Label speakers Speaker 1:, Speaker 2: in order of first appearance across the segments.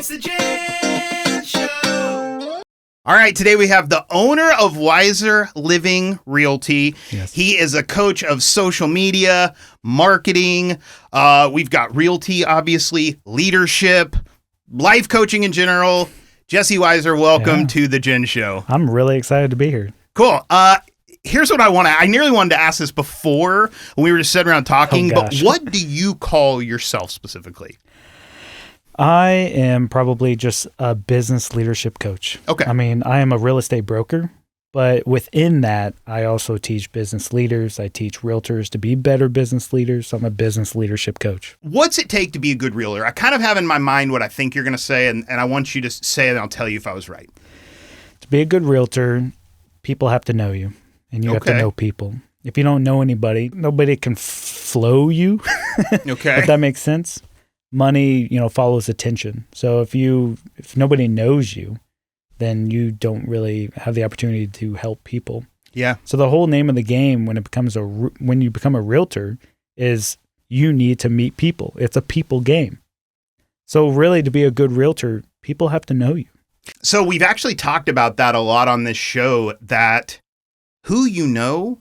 Speaker 1: It's the Jen Show. All right, today we have the owner of Wiser Living Realty.
Speaker 2: Yes.
Speaker 1: He is a coach of social media, marketing. We've got realty, obviously, leadership, life coaching in general. Jesse Wiser, welcome to the Jen Show.
Speaker 2: I'm really excited to be here.
Speaker 1: Cool. Here's what I want to. I nearly wanted to ask this before when we were just sitting around talking, but what do you call yourself specifically?
Speaker 2: I am probably just a business leadership coach.
Speaker 1: Okay.
Speaker 2: I mean, I am a real estate broker, but within that, I also teach business leaders. I teach realtors to be better business leaders. So I'm a business leadership coach.
Speaker 1: What's it take to be a good realtor? I kind of have in my mind what I think you're going to say, and I want you to say it, and I'll tell you if I was right.
Speaker 2: To be a good realtor, people have to know you, and you have to know people. If you don't know anybody, nobody can flow you.
Speaker 1: Okay.
Speaker 2: If that makes sense. Money, follows attention. So if nobody knows you, then you don't really have the opportunity to help people.
Speaker 1: Yeah.
Speaker 2: So the whole name of the game when you become a realtor is you need to meet people. It's a people game. So really, to be a good realtor, people have to know you.
Speaker 1: So we've actually talked about that a lot on this show, that who you know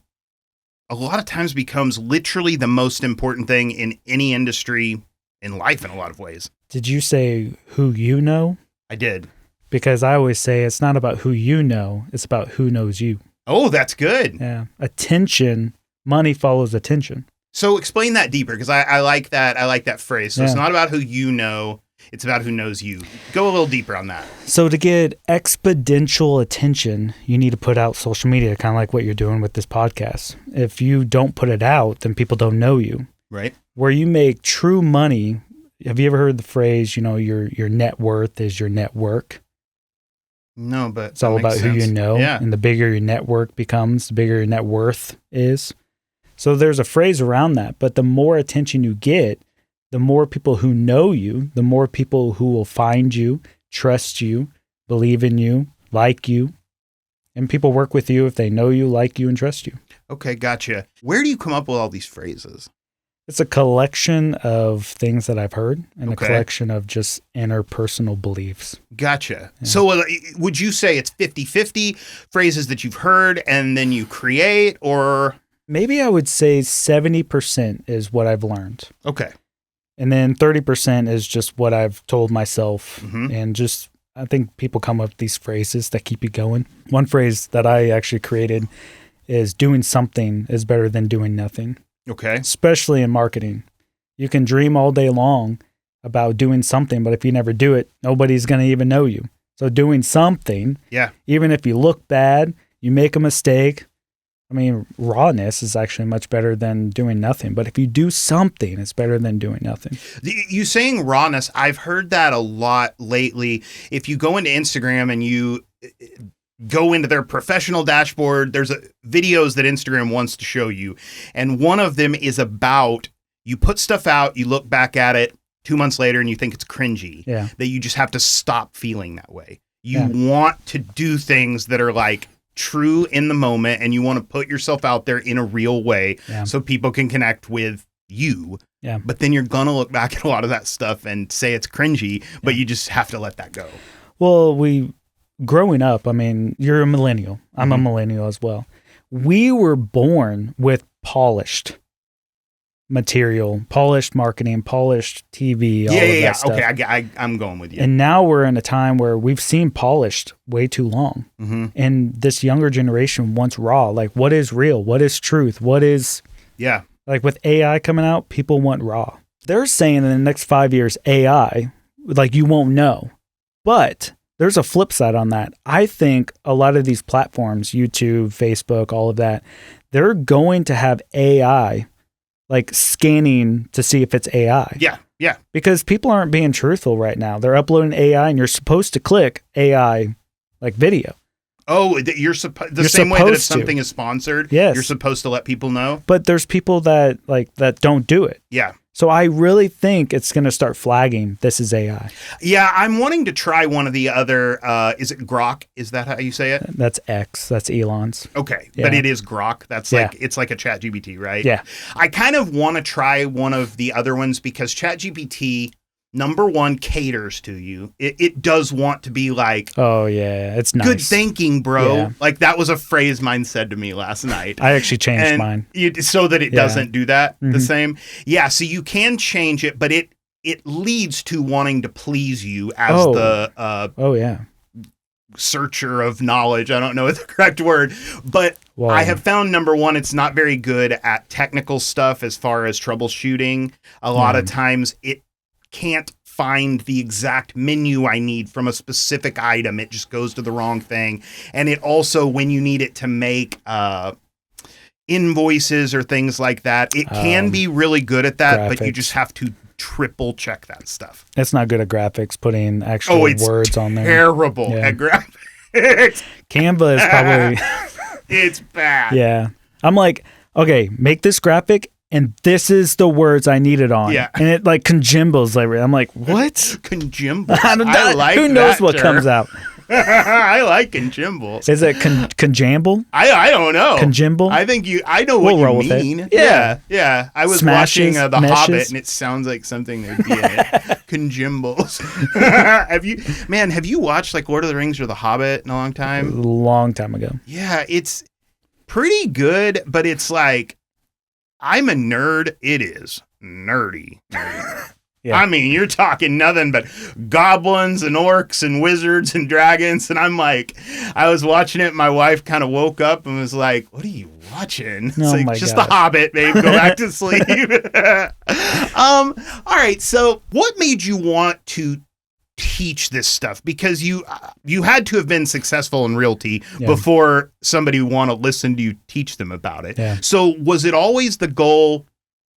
Speaker 1: a lot of times becomes literally the most important thing in any industry in life in a lot of ways.
Speaker 2: Did you say who you know?
Speaker 1: I did.
Speaker 2: Because I always say it's not about who you know, it's about who knows you.
Speaker 1: Oh, that's good.
Speaker 2: Yeah. Attention, money follows attention.
Speaker 1: So explain that deeper, because I like that. I like that phrase. So It's not about who you know, it's about who knows you. Go a little deeper on that.
Speaker 2: So to get exponential attention, you need to put out social media, kind of like what you're doing with this podcast. If you don't put it out, then people don't know you.
Speaker 1: Right.
Speaker 2: Where you make true money, have you ever heard the phrase, your net worth is your network?
Speaker 1: No, but
Speaker 2: it's all about who you know.
Speaker 1: Yeah.
Speaker 2: And the bigger your network becomes, the bigger your net worth is. So there's a phrase around that. But the more attention you get, the more people who know you, the more people who will find you, trust you, believe in you, like you. And people work with you if they know you, like you, and trust you.
Speaker 1: Okay, gotcha. Where do you come up with all these phrases?
Speaker 2: It's a collection of things that I've heard and a collection of just interpersonal beliefs.
Speaker 1: Gotcha. Yeah. So would you say it's 50-50 phrases that you've heard and then you create, or?
Speaker 2: Maybe I would say 70% is what I've learned.
Speaker 1: Okay.
Speaker 2: And then 30% is just what I've told myself.
Speaker 1: Mm-hmm.
Speaker 2: And just, I think people come up with these phrases that keep you going. One phrase that I actually created is doing something is better than doing nothing.
Speaker 1: Okay.
Speaker 2: Especially in marketing. You can dream all day long about doing something, but if you never do it, nobody's going to even know you. So doing something, even if you look bad, you make a mistake. I mean, rawness is actually much better than doing nothing. But if you do something, it's better than doing nothing.
Speaker 1: You saying rawness, I've heard that a lot lately. If you go into Instagram and you go into their professional dashboard, there's videos that Instagram wants to show you. And one of them is about, you put stuff out, you look back at it 2 months later and you think it's cringy.
Speaker 2: Yeah.
Speaker 1: That you just have to stop feeling that way. You want to do things that are like true in the moment, and you want to put yourself out there in a real way so people can connect with you.
Speaker 2: Yeah.
Speaker 1: But then you're going to look back at a lot of that stuff and say it's cringy, but you just have to let that go.
Speaker 2: Well, growing up, I mean, you're a millennial. I'm a millennial as well. We were born with polished material, polished marketing, polished TV, all of that stuff.
Speaker 1: Okay, I'm going with you.
Speaker 2: And now we're in a time where we've seen polished way too long.
Speaker 1: Mm-hmm.
Speaker 2: And this younger generation wants raw. Like, what is real? What is truth? What is...
Speaker 1: Yeah.
Speaker 2: Like, with AI coming out, people want raw. They're saying in the next 5 years, AI, like, you won't know. But there's a flip side on that. I think a lot of these platforms, YouTube, Facebook, all of that, they're going to have AI like scanning to see if it's AI.
Speaker 1: Yeah.
Speaker 2: Because people aren't being truthful right now. They're uploading AI and you're supposed to click AI like video.
Speaker 1: Oh, you're supposed the same way that if something is sponsored, you're supposed to let people know.
Speaker 2: But there's people that don't do it.
Speaker 1: Yeah.
Speaker 2: So I really think it's going to start flagging this is AI.
Speaker 1: Yeah, I'm wanting to try one of the other, is it Grok? Is that how you say it?
Speaker 2: That's X. That's Elon's.
Speaker 1: Okay, but it is Grok. That's like, it's like a ChatGPT, right?
Speaker 2: Yeah.
Speaker 1: I kind of want to try one of the other ones because ChatGPT number one, caters to you. It does want to be like,
Speaker 2: Oh yeah, it's nice.
Speaker 1: good thinking, bro.
Speaker 2: Yeah.
Speaker 1: Like that was a phrase mine said to me last night.
Speaker 2: I actually changed mine.
Speaker 1: So that it
Speaker 2: Yeah.
Speaker 1: doesn't do that the
Speaker 2: Mhm.
Speaker 1: same. Yeah, so you can change it, but it leads to wanting to please you as
Speaker 2: Oh.
Speaker 1: the
Speaker 2: Oh yeah.
Speaker 1: searcher of knowledge. I don't know the correct word, but
Speaker 2: Well,
Speaker 1: I have found number one, it's not very good at technical stuff as far as troubleshooting. A lot of times it can't find the exact menu I need from a specific item. It just goes to the wrong thing. And it also, when you need it to make invoices or things like that, it can be really good at that, but you
Speaker 2: graphics.
Speaker 1: just have to triple check that stuff.
Speaker 2: it's not good at graphics, putting actual
Speaker 1: It's
Speaker 2: words on there.
Speaker 1: terrible
Speaker 2: Yeah.
Speaker 1: at graphics.
Speaker 2: Canva is probably
Speaker 1: It's bad.
Speaker 2: yeah. I'm like, okay, make this graphic, and this is the words I need it on.
Speaker 1: Yeah.
Speaker 2: And it like conjimbles like I'm like, what?
Speaker 1: Conjimble.
Speaker 2: I don't know.
Speaker 1: I like
Speaker 2: Who knows
Speaker 1: that
Speaker 2: what
Speaker 1: term.
Speaker 2: comes out?
Speaker 1: I like conjimble.
Speaker 2: Is it conjamble?
Speaker 1: I don't know.
Speaker 2: Conjimble?
Speaker 1: I think I know
Speaker 2: We'll
Speaker 1: what
Speaker 2: roll
Speaker 1: you
Speaker 2: with it.
Speaker 1: mean.
Speaker 2: Yeah.
Speaker 1: Yeah. I was
Speaker 2: Smashes,
Speaker 1: watching The
Speaker 2: meshes.
Speaker 1: Hobbit, and it sounds like something there'd be in it. Conjimbles. have you watched like Lord of the Rings or The Hobbit in a long
Speaker 2: A
Speaker 1: time?
Speaker 2: long time ago.
Speaker 1: Yeah, it's pretty good, but it's like, I'm a nerd. It is nerdy.
Speaker 2: Yeah.
Speaker 1: I mean, you're talking nothing but goblins and orcs and wizards and dragons. And I'm like, I was watching it. My wife kind of woke up and was like, what are you watching? It's
Speaker 2: Oh
Speaker 1: like,
Speaker 2: my
Speaker 1: just
Speaker 2: gosh.
Speaker 1: The Hobbit, babe. Go back to sleep. All right. So what made you want to teach this stuff? Because you had to have been successful in realty
Speaker 2: Yeah.
Speaker 1: before somebody would want to listen to you teach them about it.
Speaker 2: Yeah.
Speaker 1: So was it always the goal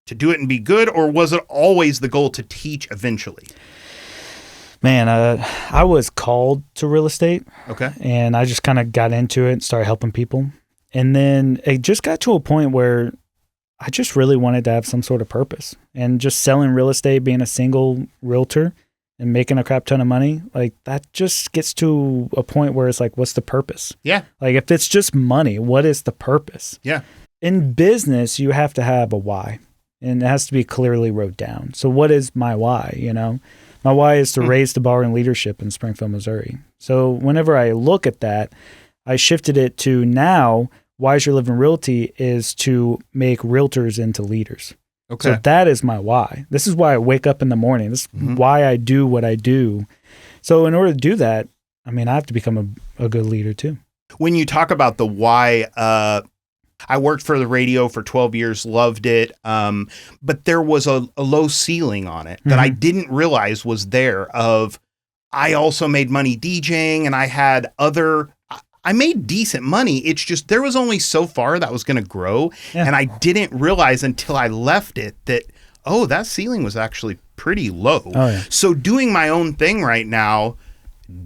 Speaker 1: to do it and be good, or was it always the goal to teach eventually?
Speaker 2: Man, I was called to real estate,
Speaker 1: Okay.
Speaker 2: and I just kind of got into it and started helping people. And then it just got to a point where I just really wanted to have some sort of purpose. And just selling real estate, being a single realtor and making a crap ton of money, like that just gets to a point where it's like, what's the purpose?
Speaker 1: Yeah.
Speaker 2: Like if it's just money, what is the purpose?
Speaker 1: Yeah.
Speaker 2: In business, you have to have a why, and it has to be clearly wrote down. So what is my why, you know? My why is to raise the bar in leadership in Springfield, Missouri. So whenever I look at that, I shifted it to now, Wiser Living Realty is to make realtors into leaders.
Speaker 1: Okay.
Speaker 2: So that is my why. This is why I wake up in the morning. This is why I do what I do. So in order to do that, I mean, I have to become a good leader too.
Speaker 1: When you talk about the why, I worked for the radio for 12 years, loved it. But there was a low ceiling on it that I didn't realize was there. I also made money DJing, and I made decent money. It's just there was only so far that was going to grow.
Speaker 2: Yeah.
Speaker 1: And I didn't realize until I left it that, that ceiling was actually pretty low.
Speaker 2: Oh, yeah.
Speaker 1: So doing my own thing right now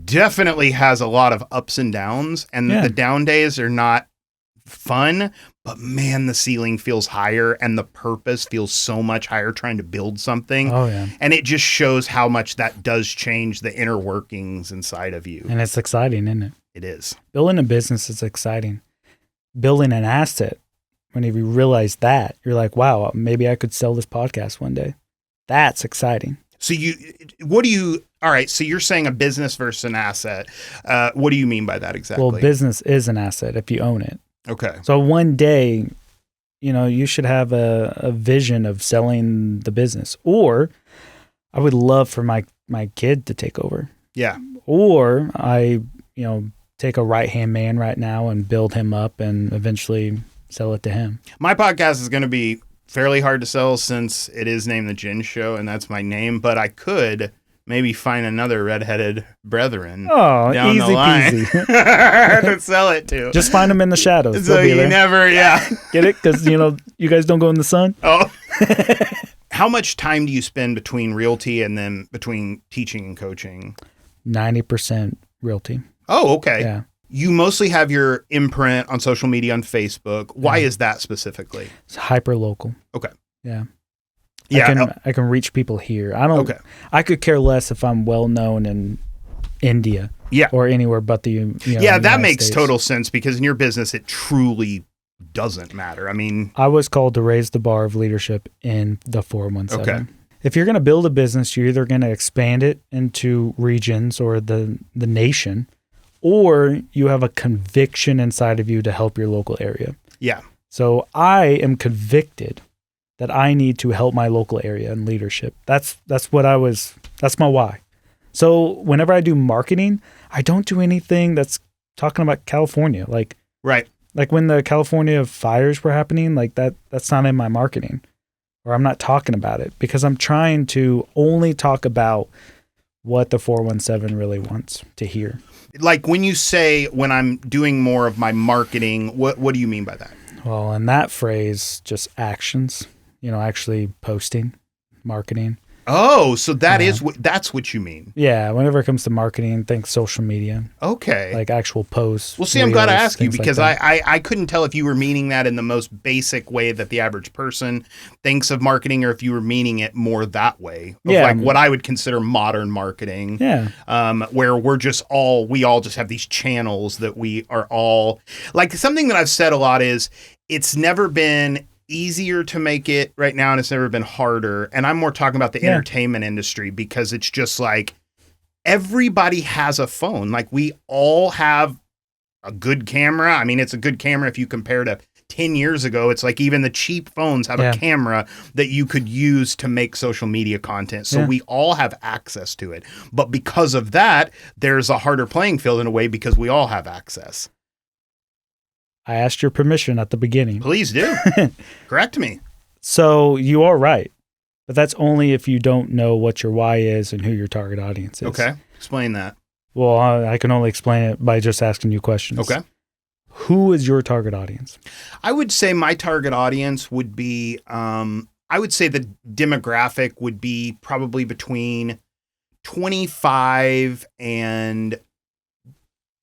Speaker 1: definitely has a lot of ups and downs, and
Speaker 2: Yeah.
Speaker 1: the down days are not fun, but man, the ceiling feels higher and the purpose feels so much higher trying to build something.
Speaker 2: Oh, yeah.
Speaker 1: And it just shows how much that does change the inner workings inside of you.
Speaker 2: And it's exciting, isn't it?
Speaker 1: It is.
Speaker 2: Building a business is exciting. Building an asset, whenever you realize that, you're like, wow, maybe I could sell this podcast one day. That's exciting.
Speaker 1: So all right, so you're saying a business versus an asset. What do you mean by that exactly?
Speaker 2: Well, business is an asset if you own it.
Speaker 1: Okay.
Speaker 2: So one day, you should have a vision of selling the business. Or I would love for my kid to take over.
Speaker 1: Yeah.
Speaker 2: Or I, take a right-hand man right now and build him up and eventually sell it to him.
Speaker 1: My podcast is going to be fairly hard to sell since it is named The Gin Show, and that's my name, but I could maybe find another redheaded brethren
Speaker 2: Oh,
Speaker 1: down
Speaker 2: easy
Speaker 1: the line
Speaker 2: peasy.
Speaker 1: to sell it to.
Speaker 2: Just find them in the shadows.
Speaker 1: so
Speaker 2: They'll be
Speaker 1: you
Speaker 2: there.
Speaker 1: never, yeah.
Speaker 2: Get it? Because, you guys don't go in the sun.
Speaker 1: Oh. How much time do you spend between realty and then between teaching and coaching?
Speaker 2: 90% realty.
Speaker 1: Oh, okay.
Speaker 2: Yeah.
Speaker 1: You mostly have your imprint on social media on Facebook. Why is that specifically?
Speaker 2: It's hyper local.
Speaker 1: Okay.
Speaker 2: Yeah.
Speaker 1: Yeah.
Speaker 2: I can reach people here.
Speaker 1: Okay.
Speaker 2: I could care less if I'm well known in India.
Speaker 1: Yeah.
Speaker 2: Or anywhere but the
Speaker 1: Yeah, that
Speaker 2: United
Speaker 1: makes
Speaker 2: States.
Speaker 1: total sense because in your business, it truly doesn't matter. I mean,
Speaker 2: I was called to raise the bar of leadership in the 417.
Speaker 1: Okay.
Speaker 2: if you're going to build a business, you're either going to expand it into regions or the nation, or you have a conviction inside of you to help your local area.
Speaker 1: Yeah.
Speaker 2: So I am convicted that I need to help my local area in leadership. That's my why. So whenever I do marketing, I don't do anything that's talking about California. Like when the California fires were happening, like that's not in my marketing, or I'm not talking about it, because I'm trying to only talk about what the 417 really wants to hear.
Speaker 1: Like when you say, when I'm doing more of my marketing, what do you mean by that?
Speaker 2: Well, in that phrase, just actions, actually posting, marketing.
Speaker 1: Oh, so that's what you mean.
Speaker 2: Yeah, whenever it comes to marketing, think social media.
Speaker 1: Okay.
Speaker 2: Like actual posts.
Speaker 1: Well, see, I'm glad I asked you, because
Speaker 2: like
Speaker 1: I couldn't tell if you were meaning that in the most basic way that the average person thinks of marketing, or if you were meaning it more that way. Of like what I would consider modern marketing.
Speaker 2: Yeah.
Speaker 1: Where we all just have these channels that we are all, like, something that I've said a lot is, it's never been easier to make it right now, and it's never been harder. And I'm more talking about the entertainment industry, because it's just like everybody has a phone. Like, we all have a good camera. I mean, it's a good camera if you compare to 10 years ago. It's like even the cheap phones have a camera that you could use to make social media content. So we all have access to it. But because of that, there's a harder playing field in a way, because we all have access.
Speaker 2: I asked your permission at the beginning.
Speaker 1: Please do. Correct me.
Speaker 2: So you are right, but that's only if you don't know what your why is and who your target audience is.
Speaker 1: Okay. Explain that.
Speaker 2: Well, I can only explain it by just asking you questions.
Speaker 1: Okay.
Speaker 2: Who is your target audience?
Speaker 1: I would say my target audience would be, I would say the demographic would be probably between 25 and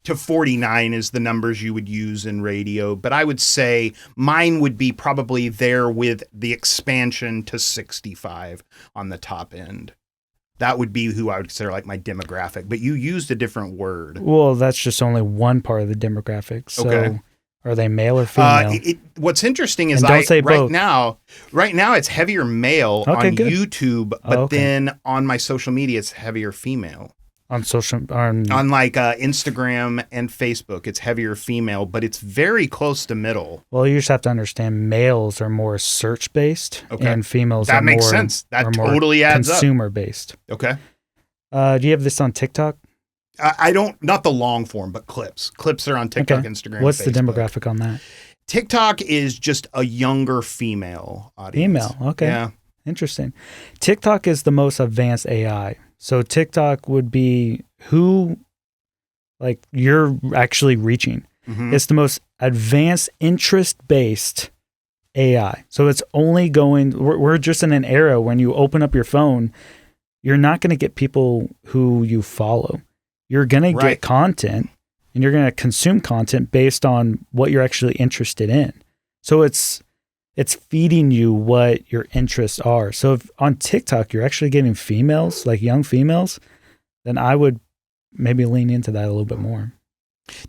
Speaker 1: to 49 is the numbers you would use in radio. But I would say mine would be probably there with the expansion to 65 on the top end. That would be who I would consider like my demographic. But you used a different word.
Speaker 2: Well, that's just only one part of the demographic. So are they male or female?
Speaker 1: What's interesting is right now it's heavier male on YouTube, but then on my social media it's heavier female. On like Instagram and Facebook, it's heavier female, but it's very close to middle.
Speaker 2: Well, you just have to understand males are more search based, and females
Speaker 1: that makes sense. That totally adds up.
Speaker 2: Consumer based.
Speaker 1: Okay.
Speaker 2: Do you have this on TikTok?
Speaker 1: I don't, not the long form, but clips. Clips are on TikTok, Instagram.
Speaker 2: What's
Speaker 1: Facebook.
Speaker 2: The demographic on that?
Speaker 1: TikTok is just a younger female audience.
Speaker 2: Female. Okay.
Speaker 1: Yeah.
Speaker 2: Interesting. TikTok is the most advanced AI. So TikTok would be who, like, you're actually reaching. Mm-hmm. It's the most advanced interest-based AI. So it's only we're just in an era when you open up your phone, you're not going to get people who you follow. You're going to get content, and you're going to consume content based on what you're actually interested in. So it's feeding you what your interests are. So if on TikTok you're actually getting females, like young females, then I would maybe lean into that a little bit more.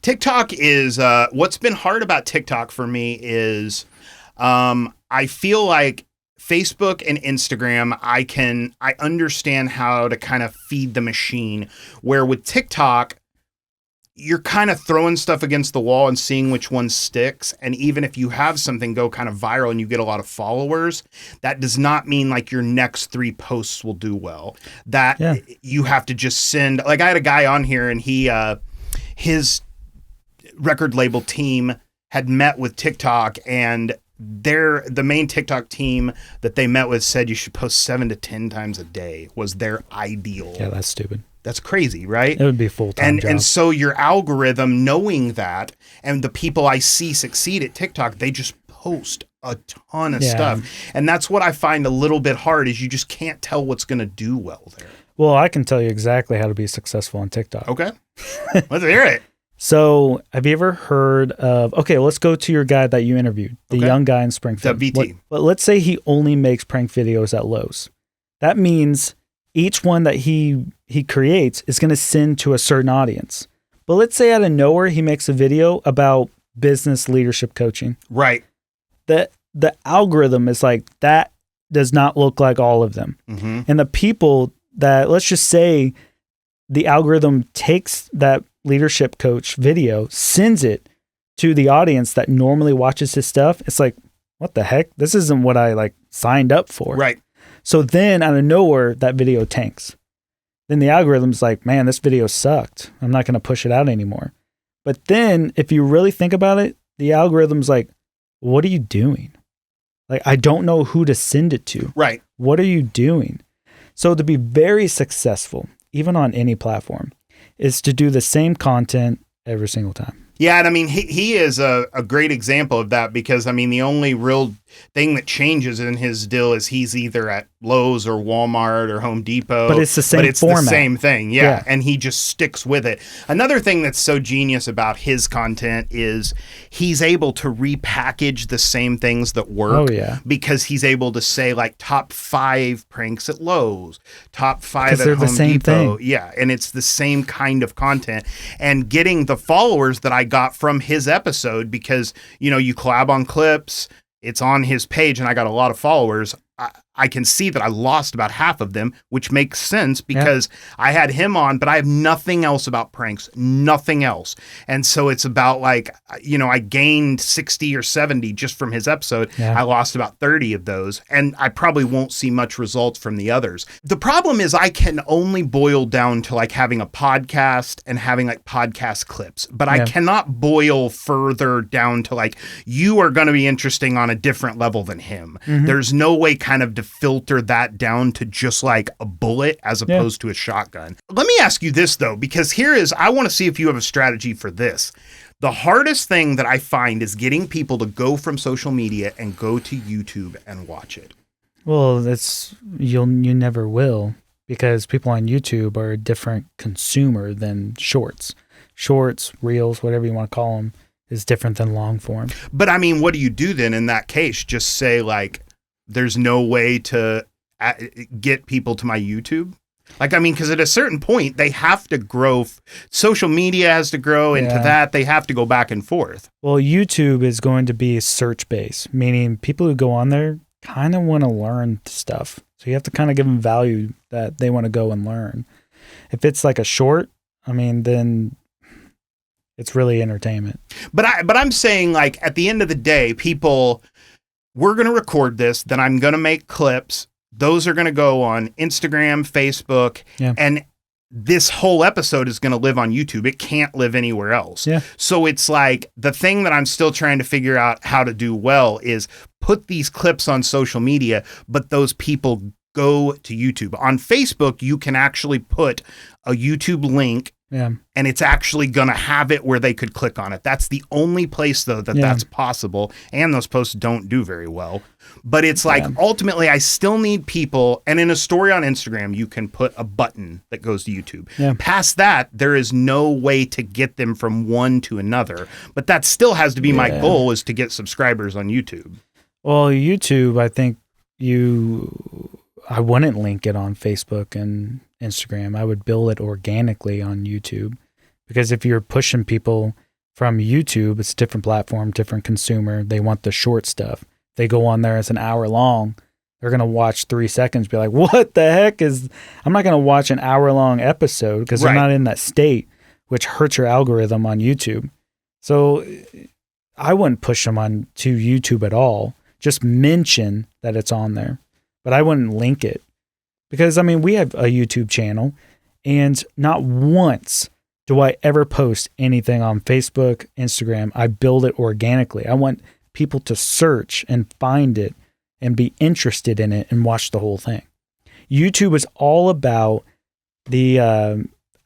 Speaker 1: TikTok is what's been hard about TikTok for me is I feel like Facebook and Instagram, I understand how to kind of feed the machine, where with TikTok, you're kind of throwing stuff against the wall and seeing which one sticks. And even if you have something go kind of viral and you get a lot of followers, that does not mean like your next 3 posts will do well. You have to just send, like I had a guy on here and his record label team had met with TikTok, and the main TikTok team that they met with said you should post 7 to 10 times a day was their ideal.
Speaker 2: Yeah, that's stupid.
Speaker 1: That's crazy, right?
Speaker 2: It would be a full-time job.
Speaker 1: And so your algorithm, knowing that, and the people I see succeed at TikTok, they just post a ton of stuff. And that's what I find a little bit hard, is you just can't tell what's going to do well there.
Speaker 2: Well, I can tell you exactly how to be successful on TikTok.
Speaker 1: Okay. Let's hear it.
Speaker 2: So have you ever heard of, let's go to your guy that you interviewed, the young guy in Springfield.
Speaker 1: WT.
Speaker 2: But let's say he only makes prank videos at Lowe's. That means each one that he creates is going to send to a certain audience. But let's say out of nowhere, he makes a video about business leadership coaching.
Speaker 1: Right.
Speaker 2: The algorithm is like, that does not look like all of them.
Speaker 1: Mm-hmm.
Speaker 2: And the people that, let's just say the algorithm takes that leadership coach video, sends it to the audience that normally watches his stuff. It's like, what the heck? This isn't what I like signed up for.
Speaker 1: Right.
Speaker 2: So then out of nowhere, that video tanks. Then the algorithm's like, man, this video sucked. I'm not going to push it out anymore. But then if you really think about it, the algorithm's like, what are you doing? Like, I don't know who to send it to.
Speaker 1: Right.
Speaker 2: What are you doing? So to be very successful, even on any platform, is to do the same content every single time.
Speaker 1: Yeah, and I mean, he is a great example of that because, I mean, the only real thing that changes in his deal is he's either at Lowe's or Walmart or Home Depot.
Speaker 2: But it's the same format.
Speaker 1: The same thing, yeah, and he just sticks with it. Another thing that's so genius about his content is he's able to repackage the same things that work.
Speaker 2: Oh, yeah.
Speaker 1: Because he's able to say, like, top 5 pranks at Lowe's, top 5 at
Speaker 2: they're the
Speaker 1: Home
Speaker 2: same
Speaker 1: Depot.
Speaker 2: thing.
Speaker 1: Yeah, and it's the same kind of content. And getting the followers that I got from his episode, because, you know, you collab on clips, it's on his page, and I got a lot of followers. I can see that I lost about half of them, which makes sense because I had him on, but I have nothing else about pranks, nothing else. And so it's about like, you know, I gained 60 or 70 just from his episode.
Speaker 2: Yeah.
Speaker 1: I lost about 30 of those, and I probably won't see much results from the others. The problem is I can only boil down to like having a podcast and having like podcast clips, but I cannot boil further down to like, you are going to be interesting on a different level than him.
Speaker 2: Mm-hmm.
Speaker 1: There's no way kind of to filter that down to just like a bullet as opposed to a shotgun. Let me ask you this though, because I want to see if you have a strategy for this. The hardest thing that I find is getting people to go from social media and go to YouTube and watch it.
Speaker 2: Well, you never will, because people on YouTube are a different consumer than shorts. Shorts, reels, whatever you want to call them, is different than long form.
Speaker 1: But I mean, what do you do then in that case? Just say like, there's no way to get people to my YouTube? Like, I mean, because at a certain point, they have to grow. Social media has to grow into that. They have to go back and forth.
Speaker 2: Well, YouTube is going to be search-based, meaning people who go on there kind of want to learn stuff. So you have to kind of give them value that they want to go and learn. If it's like a short, I mean, then it's really entertainment.
Speaker 1: But I'm saying, like, at the end of the day, people... We're going to record this, then I'm going to make clips. Those are going to go on Instagram, Facebook, and this whole episode is going to live on YouTube. It can't live anywhere else.
Speaker 2: Yeah.
Speaker 1: So it's like the thing that I'm still trying to figure out how to do well is put these clips on social media, but those people go to YouTube. On Facebook, you can actually put a YouTube link and it's actually going to have it where they could click on it. That's the only place, though, that's possible. And those posts don't do very well. But it's like, ultimately, I still need people. And in a story on Instagram, you can put a button that goes to YouTube.
Speaker 2: Yeah.
Speaker 1: Past that, there is no way to get them from one to another. But that still has to be my goal, is to get subscribers on YouTube. Well,
Speaker 2: YouTube, I think I wouldn't link it on Facebook and Instagram. I would build it organically on YouTube, because if you're pushing people from YouTube, it's a different platform, different consumer. They want the short stuff. They go on there, it's an hour long. They're going to watch 3 seconds, be like, what the heck I'm not going to watch an hour long episode, because they're not in that state, which hurts your algorithm on YouTube. So I wouldn't push them on to YouTube at all. Just mention that it's on there, but I wouldn't link it. Because, I mean, we have a YouTube channel, and not once do I ever post anything on Facebook, Instagram. I build it organically. I want people to search and find it and be interested in it and watch the whole thing. YouTube is all about the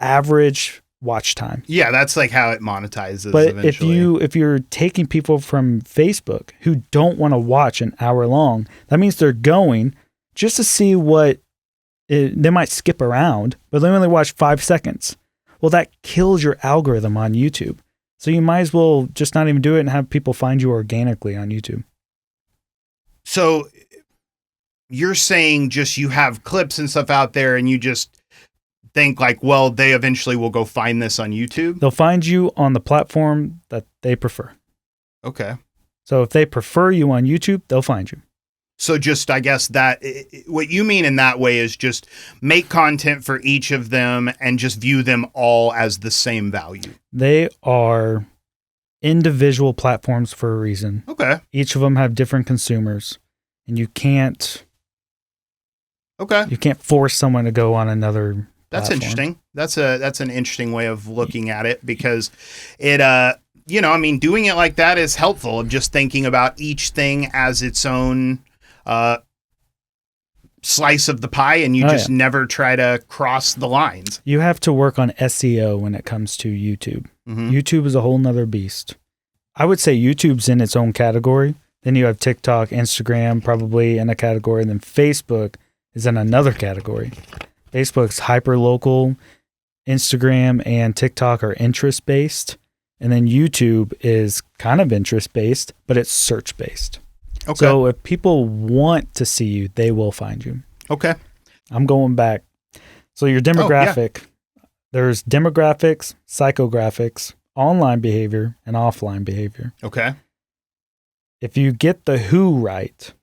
Speaker 2: average watch time.
Speaker 1: Yeah, that's like how it monetizes
Speaker 2: but
Speaker 1: eventually.
Speaker 2: if you're taking people from Facebook who don't want to watch an hour long, that means they're going just to see they might skip around, but they only watch 5 seconds. Well, that kills your algorithm on YouTube. So you might as well just not even do it and have people find you organically on YouTube.
Speaker 1: So you're saying just you have clips and stuff out there and you just think like, well, they eventually will go find this on YouTube?
Speaker 2: They'll find you on the platform that they prefer.
Speaker 1: Okay.
Speaker 2: So if they prefer you on YouTube, they'll find you.
Speaker 1: So just, I guess that what you mean in that way is just make content for each of them and just view them all as the same value.
Speaker 2: They are individual platforms for a reason.
Speaker 1: Okay.
Speaker 2: Each of them have different consumers, and you can't force someone to go on another
Speaker 1: That's
Speaker 2: platform.
Speaker 1: interesting. That's an interesting way of looking at it, because it doing it like that is helpful, of just thinking about each thing as its own slice of the pie, and you never try to cross the lines.
Speaker 2: You have to work on SEO when it comes to YouTube.
Speaker 1: Mm-hmm.
Speaker 2: YouTube is a whole nother beast. I would say YouTube's in its own category. Then you have TikTok, Instagram probably in a category, and then Facebook is in another category. Facebook's hyper local, Instagram and TikTok are interest based, and then YouTube is kind of interest based, but it's search based.
Speaker 1: Okay.
Speaker 2: So if people want to see you, they will find you.
Speaker 1: Okay.
Speaker 2: I'm going back. So your demographic, there's demographics, psychographics, online behavior, and offline behavior.
Speaker 1: Okay.
Speaker 2: If you get the who right,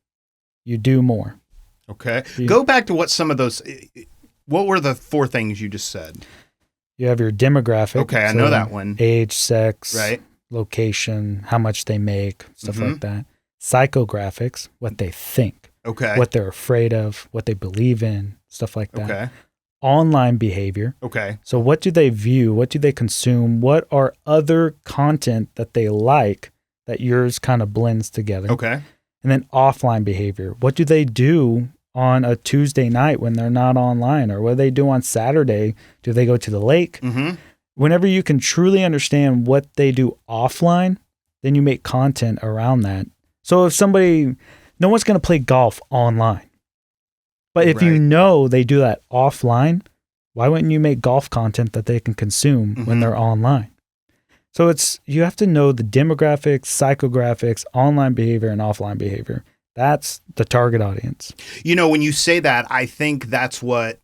Speaker 2: you do more.
Speaker 1: Okay. Go back to what were the 4 things you just said?
Speaker 2: You have your demographic.
Speaker 1: Okay, I know that one.
Speaker 2: Age, sex,
Speaker 1: right,
Speaker 2: location, how much they make, stuff
Speaker 1: Mm-hmm.
Speaker 2: like that. Psychographics, what they think,
Speaker 1: okay,
Speaker 2: what they're afraid of, what they believe in, stuff like that.
Speaker 1: Okay.
Speaker 2: Online behavior.
Speaker 1: Okay.
Speaker 2: So what do they view? What do they consume? What are other content that they like that yours kind of blends together?
Speaker 1: Okay.
Speaker 2: And then offline behavior. What do they do on a Tuesday night when they're not online? Or what do they do on Saturday? Do they go to the lake?
Speaker 1: Mm-hmm.
Speaker 2: Whenever you can truly understand what they do offline, then you make content around that. So if no one's going to play golf online. But if you
Speaker 1: Right.
Speaker 2: know they do that offline, why wouldn't you make golf content that they can consume when
Speaker 1: Mhm.
Speaker 2: they're online? So you have to know the demographics, psychographics, online behavior, and offline behavior. That's the target audience.
Speaker 1: When you say that, I think that's what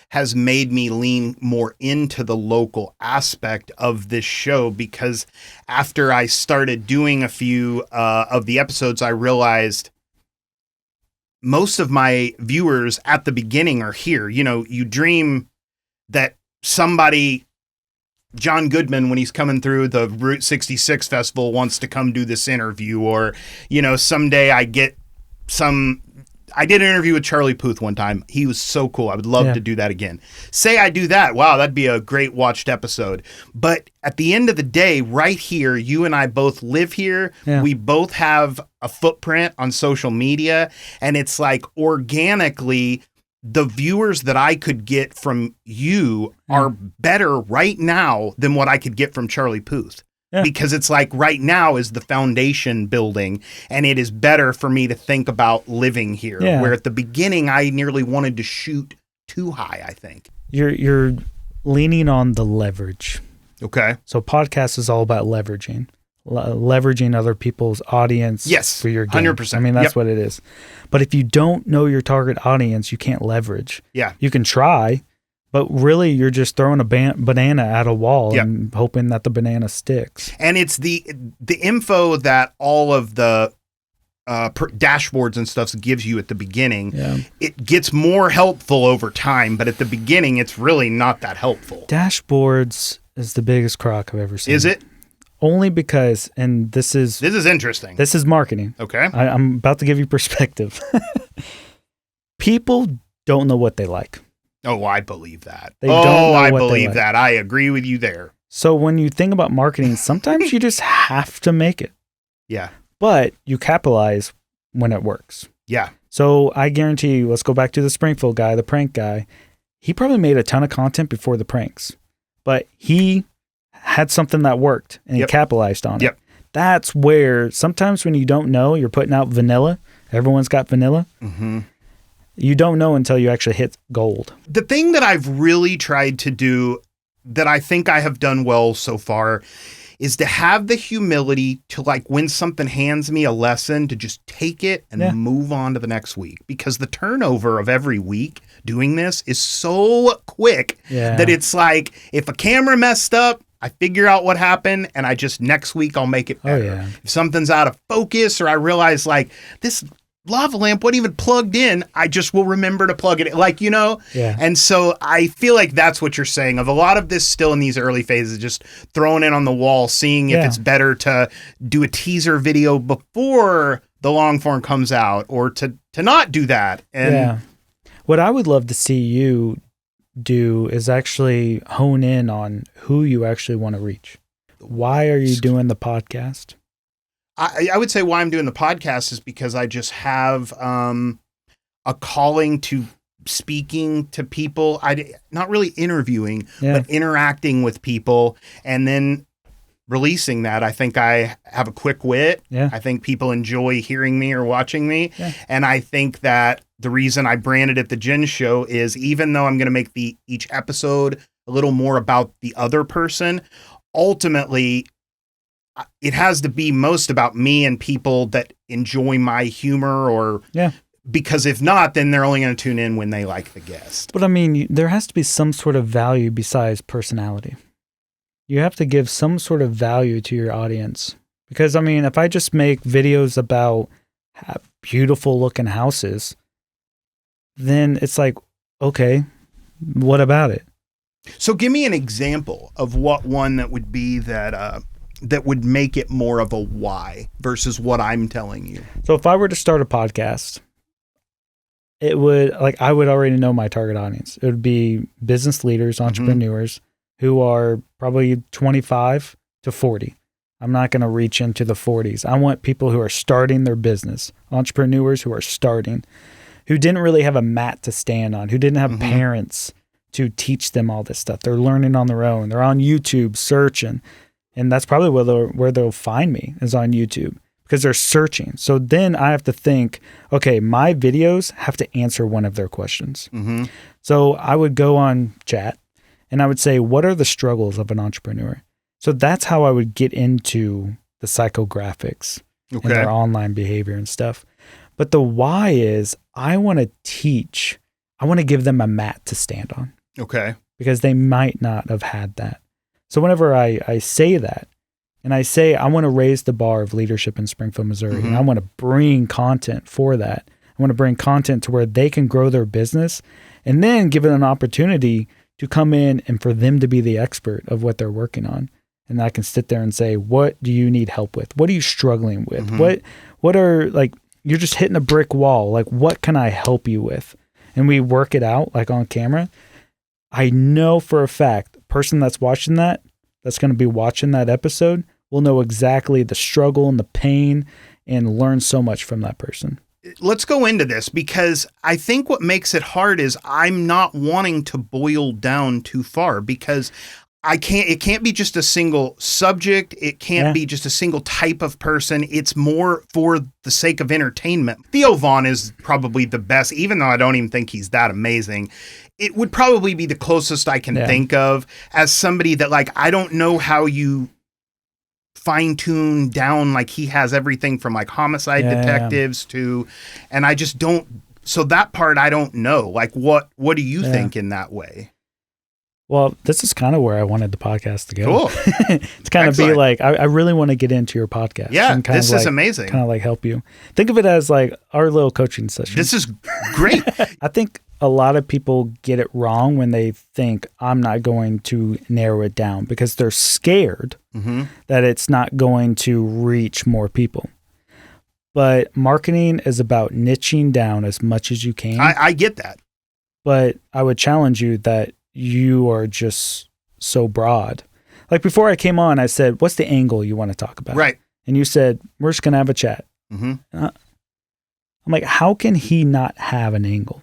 Speaker 1: has made me lean more into the local aspect of this show, because after I started doing a few of the episodes, I realized most of my viewers at the beginning are here. You dream that somebody, John Goodman, when he's coming through the Route 66 festival, wants to come do this interview, or, someday I did an interview with Charlie Puth one time. He was so cool. I would love to do that again. Say I do that. Wow, that'd be a great watched episode. But at the end of the day, right here, you and I both live here.
Speaker 2: Yeah.
Speaker 1: We both have a footprint on social media. And it's like organically, the viewers that I could get from you are better right now than what I could get from Charlie Puth.
Speaker 2: Yeah.
Speaker 1: Because it's like right now is the foundation building, and it is better for me to think about living here.
Speaker 2: Yeah.
Speaker 1: Where at the beginning I nearly wanted to shoot too high, I think.
Speaker 2: You're leaning on the leverage.
Speaker 1: Okay.
Speaker 2: So podcast is all about leveraging. Leveraging other people's audience for your game.
Speaker 1: 100%.
Speaker 2: I mean, that's what it is. But if you don't know your target audience, you can't leverage.
Speaker 1: Yeah.
Speaker 2: You can try, but really you're just throwing a banana at a wall and hoping that the banana sticks.
Speaker 1: And it's the info that all of the dashboards and stuff gives you at the beginning.
Speaker 2: Yeah.
Speaker 1: It gets more helpful over time, but at the beginning it's really not that helpful.
Speaker 2: Dashboards is the biggest crock I've ever seen.
Speaker 1: Is it?
Speaker 2: Only because, and this is
Speaker 1: interesting.
Speaker 2: This is marketing.
Speaker 1: Okay.
Speaker 2: I'm about to give you perspective. People don't know what they like.
Speaker 1: Oh, I believe that.
Speaker 2: They don't know
Speaker 1: I
Speaker 2: what they
Speaker 1: believe
Speaker 2: like.
Speaker 1: that. I agree with you there.
Speaker 2: So when you think about marketing, sometimes you just have to make it,
Speaker 1: Yeah.
Speaker 2: but you capitalize when it works.
Speaker 1: Yeah.
Speaker 2: So I guarantee you, let's go back to the Springfield guy, the prank guy. He probably made a ton of content before the pranks, but he had something that worked and he capitalized on it.
Speaker 1: Yep.
Speaker 2: That's where sometimes when you don't know, you're putting out vanilla. Everyone's got vanilla.
Speaker 1: Mm-hmm.
Speaker 2: You don't know until you actually hit gold.
Speaker 1: The thing that I've really tried to do that I think I have done well so far is to have the humility to, like, when something hands me a lesson, to just take it and move on to the next week, because the turnover of every week doing this is so quick that it's like, if a camera messed up, I figure out what happened and I just next week I'll make it better.
Speaker 2: Oh, yeah.
Speaker 1: If something's out of focus, or I realize like this lava lamp wasn't even plugged in. I just will remember to plug it in. Like,
Speaker 2: Yeah.
Speaker 1: And so I feel like that's what you're saying of a lot of this still in these early phases, just throwing it on the wall, seeing if it's better to do a teaser video before the long form comes out or to not do that. And
Speaker 2: What I would love to see you do is actually hone in on who you actually want to reach. Why are you doing the podcast?
Speaker 1: I would say why I'm doing the podcast is because I just have a calling to speaking to people. Not really interviewing, but interacting with people and then releasing that. I think I have a quick wit.
Speaker 2: Yeah.
Speaker 1: I think people enjoy hearing me or watching me.
Speaker 2: Yeah.
Speaker 1: And I think that the reason I branded it The Jen Show is even though I'm going to make each episode a little more about the other person, ultimately it has to be most about me and people that enjoy my humor because if not, then they're only going to tune in when they like the guest.
Speaker 2: But I mean, there has to be some sort of value besides personality. You have to give some sort of value to your audience. Because, I mean, if I just make videos about beautiful looking houses, then it's like, okay, what about it?
Speaker 1: So give me an example of what one that would be that would make it more of a why versus what I'm telling you.
Speaker 2: So if I were to start a podcast, it would, like, I would already know my target audience. It would be business leaders, entrepreneurs who are probably 25 to 40. I'm not going to reach into the 40s. I want people who are starting their business, entrepreneurs who are starting, who didn't really have a mat to stand on, who didn't have parents to teach them all this stuff. They're learning on their own. They're on YouTube searching. And that's probably where they'll find me is on YouTube because they're searching. So then I have to think, okay, my videos have to answer one of their questions. So I would go on chat and I would say, what are the struggles of an entrepreneur? So that's how I would get into the psychographics and their online behavior and stuff. But the why is I want to teach, I want to give them a mat to stand on.
Speaker 1: Okay.
Speaker 2: Because they might not have had that. So whenever I say that, and I say I want to raise the bar of leadership in Springfield, Missouri, and I want to bring content for that. I want to bring content to where they can grow their business and then give it an opportunity to come in and for them to be the expert of what they're working on. And I can sit there and say, what do you need help with? What are you struggling with? What are, like, you're just hitting a brick wall. Like, what can I help you with? And we work it out like on camera. I know for a fact, the person that's watching that's going to be watching that episode will know exactly the struggle and the pain and learn so much from that person.
Speaker 1: Let's go into this because I think what makes it hard is I'm not wanting to boil down too far because it can't be just a single subject. It can't be just a single type of person. It's more for the sake of entertainment. Theo Von is probably the best, even though I don't even think he's that amazing. It would probably be the closest I can think of as somebody that, like, I don't know how you fine tune down. Like, he has everything from like homicide detectives to, and I just don't. So that part, I don't know. Like, what do you think in that way?
Speaker 2: Well, this is kind of where I wanted the podcast to go.
Speaker 1: Cool.
Speaker 2: It's kind of be like, I really want to get into your podcast.
Speaker 1: Yeah,
Speaker 2: and
Speaker 1: this is amazing.
Speaker 2: Kind of like help you. Think of it as like our little coaching session.
Speaker 1: This is great.
Speaker 2: I think a lot of people get it wrong when they think I'm not going to narrow it down because they're scared that it's not going to reach more people. But marketing is about niching down as much as you can.
Speaker 1: I get that.
Speaker 2: But I would challenge you that you are just so broad. Like before I came on, I said, what's the angle you want to talk about?
Speaker 1: Right.
Speaker 2: And you said, we're just going to have a chat. I'm like, how can he not have an angle?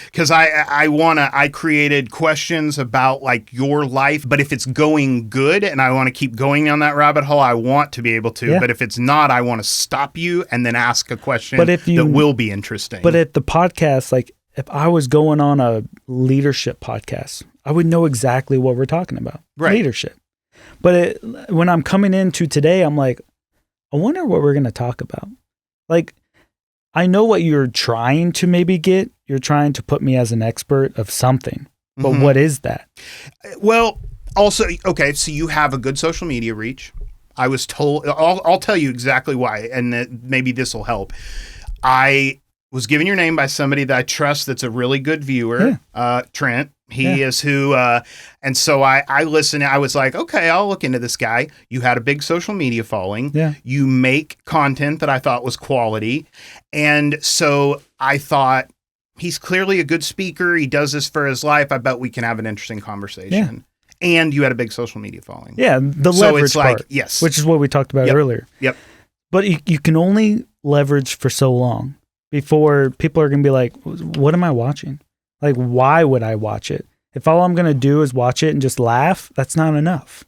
Speaker 1: Because I created questions about like your life, but if it's going good and I want to keep going on that rabbit hole, I want to be able to. But if it's not, I want to stop you and then ask a question that will be interesting.
Speaker 2: But at the podcast, like if I was going on a leadership podcast, I would know exactly what we're talking about.
Speaker 1: Right.
Speaker 2: Leadership. But when I'm coming into today, I'm like, I wonder what we're going to talk about. Like, I know what you're trying to maybe get. You're trying to put me as an expert of something. But what is that?
Speaker 1: Well, also, okay, so you have a good social media reach. I was told, I'll tell you exactly why, and maybe this will help. I was given your name by somebody that I trust that's a really good viewer, Trent. He is who, and so I listened. I was like, okay, I'll look into this guy. You had a big social media following.
Speaker 2: Yeah.
Speaker 1: You make content that I thought was quality. And so I thought, he's clearly a good speaker. He does this for his life. I bet we can have an interesting conversation. And you had a big social media following.
Speaker 2: Yeah, the
Speaker 1: So
Speaker 2: leverage
Speaker 1: it's like,
Speaker 2: part,
Speaker 1: yes.
Speaker 2: which is what we talked about earlier.
Speaker 1: Yep.
Speaker 2: But you can only leverage for so long before people are going to be like, what am I watching? Like, why would I watch it? If all I'm going to do is watch it and just laugh, that's not enough.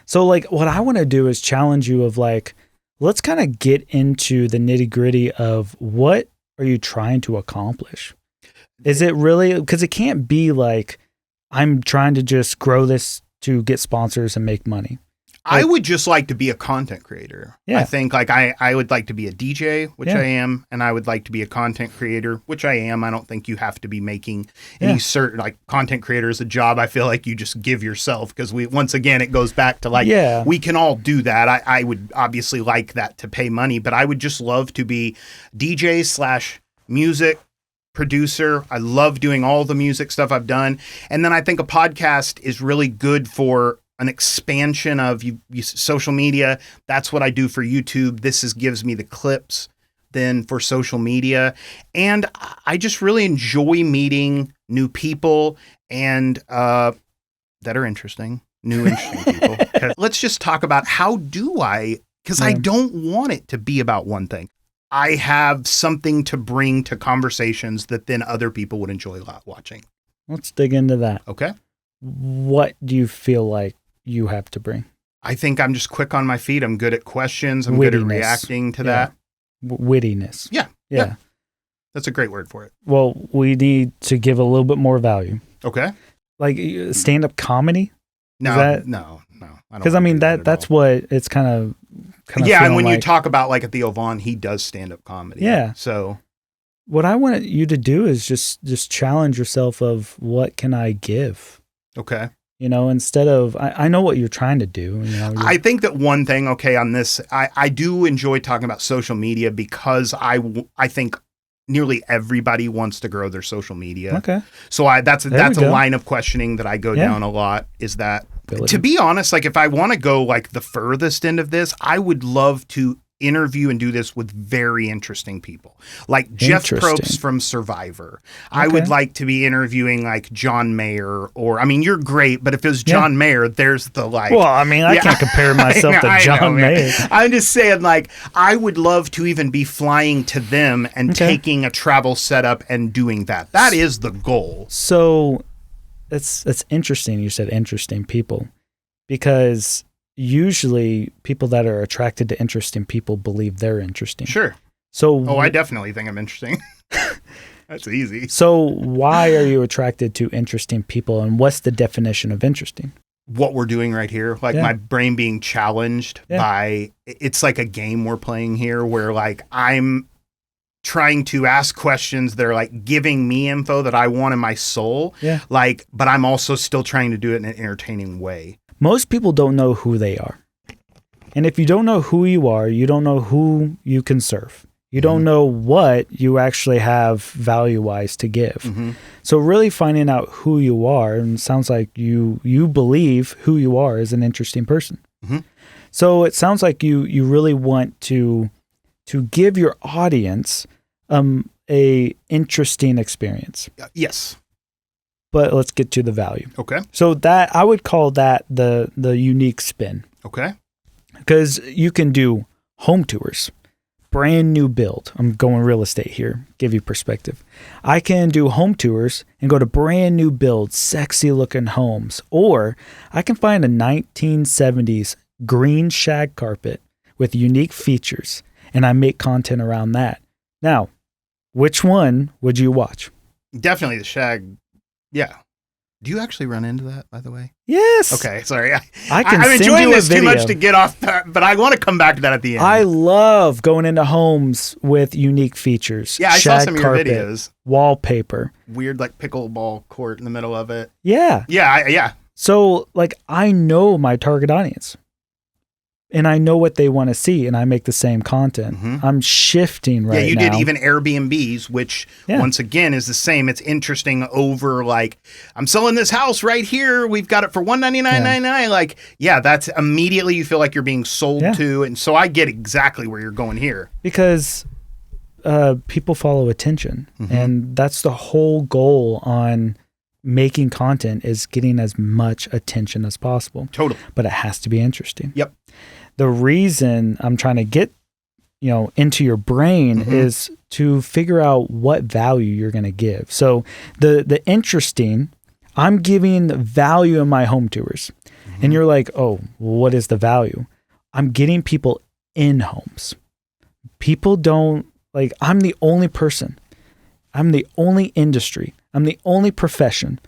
Speaker 2: So like what I want to do is challenge you of like, let's kind of get into the nitty gritty of what are you trying to accomplish? Is it really, because it can't be like, I'm trying to just grow this to get sponsors and make money.
Speaker 1: I would just like to be a content creator.
Speaker 2: Yeah.
Speaker 1: I think like I would like to be a DJ, which
Speaker 2: Yeah.
Speaker 1: I am, and I would like to be a content creator, which I am. I don't think you have to be making any certain like content creator is a job. I feel like you just give yourself because once again, it goes back to like, we can all do that. I would obviously like that to pay money, but I would just love to be DJ/music producer. I love doing all the music stuff I've done. And then I think a podcast is really good for an expansion of you social media. That's what I do for YouTube. Gives me the clips then for social media. And I just really enjoy meeting new people and that are interesting, interesting people. Let's just talk about because I don't want it to be about one thing. I have something to bring to conversations that then other people would enjoy watching.
Speaker 2: Let's dig into that.
Speaker 1: Okay.
Speaker 2: What do you feel like you have to bring?
Speaker 1: I think I'm just quick on my feet. I'm good at questions. I'm good at reacting to that.
Speaker 2: Wittiness.
Speaker 1: Yeah. That's a great word for it.
Speaker 2: Well, we need to give a little bit more value.
Speaker 1: Okay.
Speaker 2: Like stand-up comedy?
Speaker 1: No.
Speaker 2: Because I mean that's what it's kind of
Speaker 1: and when you talk about like at Theo Vaughn, he does stand-up comedy.
Speaker 2: Yeah.
Speaker 1: So
Speaker 2: what I want you to do is just challenge yourself of what can I give?
Speaker 1: Okay.
Speaker 2: Instead of, I know what you're trying to do.
Speaker 1: I think that one thing, on this, I do enjoy talking about social media because I think nearly everybody wants to grow their social media.
Speaker 2: Okay.
Speaker 1: So that's a line of questioning that I go down a lot is that, to be honest, like if I want to go like the furthest end of this, I would love to interview and do this with very interesting people like Jeff Probst from Survivor. I would like to be interviewing like John Mayer you're great, but if it was John Mayer, there's the like,
Speaker 2: well, I mean, I can't compare myself to John Mayer.
Speaker 1: I'm just saying like, I would love to even be flying to them and taking a travel setup and doing that. That is the goal.
Speaker 2: So that's interesting. You said interesting people because usually people that are attracted to interesting people believe they're interesting.
Speaker 1: Sure.
Speaker 2: So
Speaker 1: I definitely think I'm interesting. That's easy.
Speaker 2: So why are you attracted to interesting people and what's the definition of interesting?
Speaker 1: What we're doing right here, like my brain being challenged by, it's like a game we're playing here where like I'm trying to ask questions that are like giving me info that I want in my soul.
Speaker 2: Yeah.
Speaker 1: Like, but I'm also still trying to do it in an entertaining way.
Speaker 2: Most people don't know who they are. And if you don't know who you are, you don't know who you can serve. You don't know what you actually have value-wise to give.
Speaker 1: Mm-hmm.
Speaker 2: So really finding out who you are, and it sounds like you believe who you are is an interesting person.
Speaker 1: Mm-hmm.
Speaker 2: So it sounds like you really want to give your audience a interesting experience.
Speaker 1: Yes.
Speaker 2: But let's get to the value.
Speaker 1: Okay.
Speaker 2: So that I would call that the unique spin.
Speaker 1: Okay.
Speaker 2: Because you can do home tours, brand new build. I'm going real estate here, give you perspective. I can do home tours and go to brand new build, sexy looking homes. Or I can find a 1970s green shag carpet with unique features and I make content around that. Now, which one would you watch?
Speaker 1: Definitely the shag. Yeah. Do you actually run into that, by the way?
Speaker 2: Yes.
Speaker 1: Okay, sorry.
Speaker 2: I'm
Speaker 1: enjoying this too much to get off, but I want to come back to that at the end.
Speaker 2: I love going into homes with unique features.
Speaker 1: Yeah, I saw some of your videos.
Speaker 2: Wallpaper.
Speaker 1: Weird, like pickleball court in the middle of it.
Speaker 2: Yeah.
Speaker 1: Yeah, yeah.
Speaker 2: So, like, I know my target audience. and I know what they want to see, and I make the same content. I'm shifting right now.
Speaker 1: Yeah, you did even Airbnbs, which once again is the same. It's interesting over like, I'm selling this house right here. We've got it for $199.99. Like, that's immediately you feel like you're being sold to. And so I get exactly where you're going here.
Speaker 2: Because people follow attention. And that's the whole goal on making content, is getting as much attention as possible.
Speaker 1: Totally.
Speaker 2: But it has to be interesting.
Speaker 1: Yep.
Speaker 2: The reason I'm trying to get, into your brain is to figure out what value you're going to give. So the interesting, I'm giving value in my home tours. And you're like, oh, what is the value? I'm getting people in homes. People don't, like, I'm the only person. I'm the only industry. I'm the only profession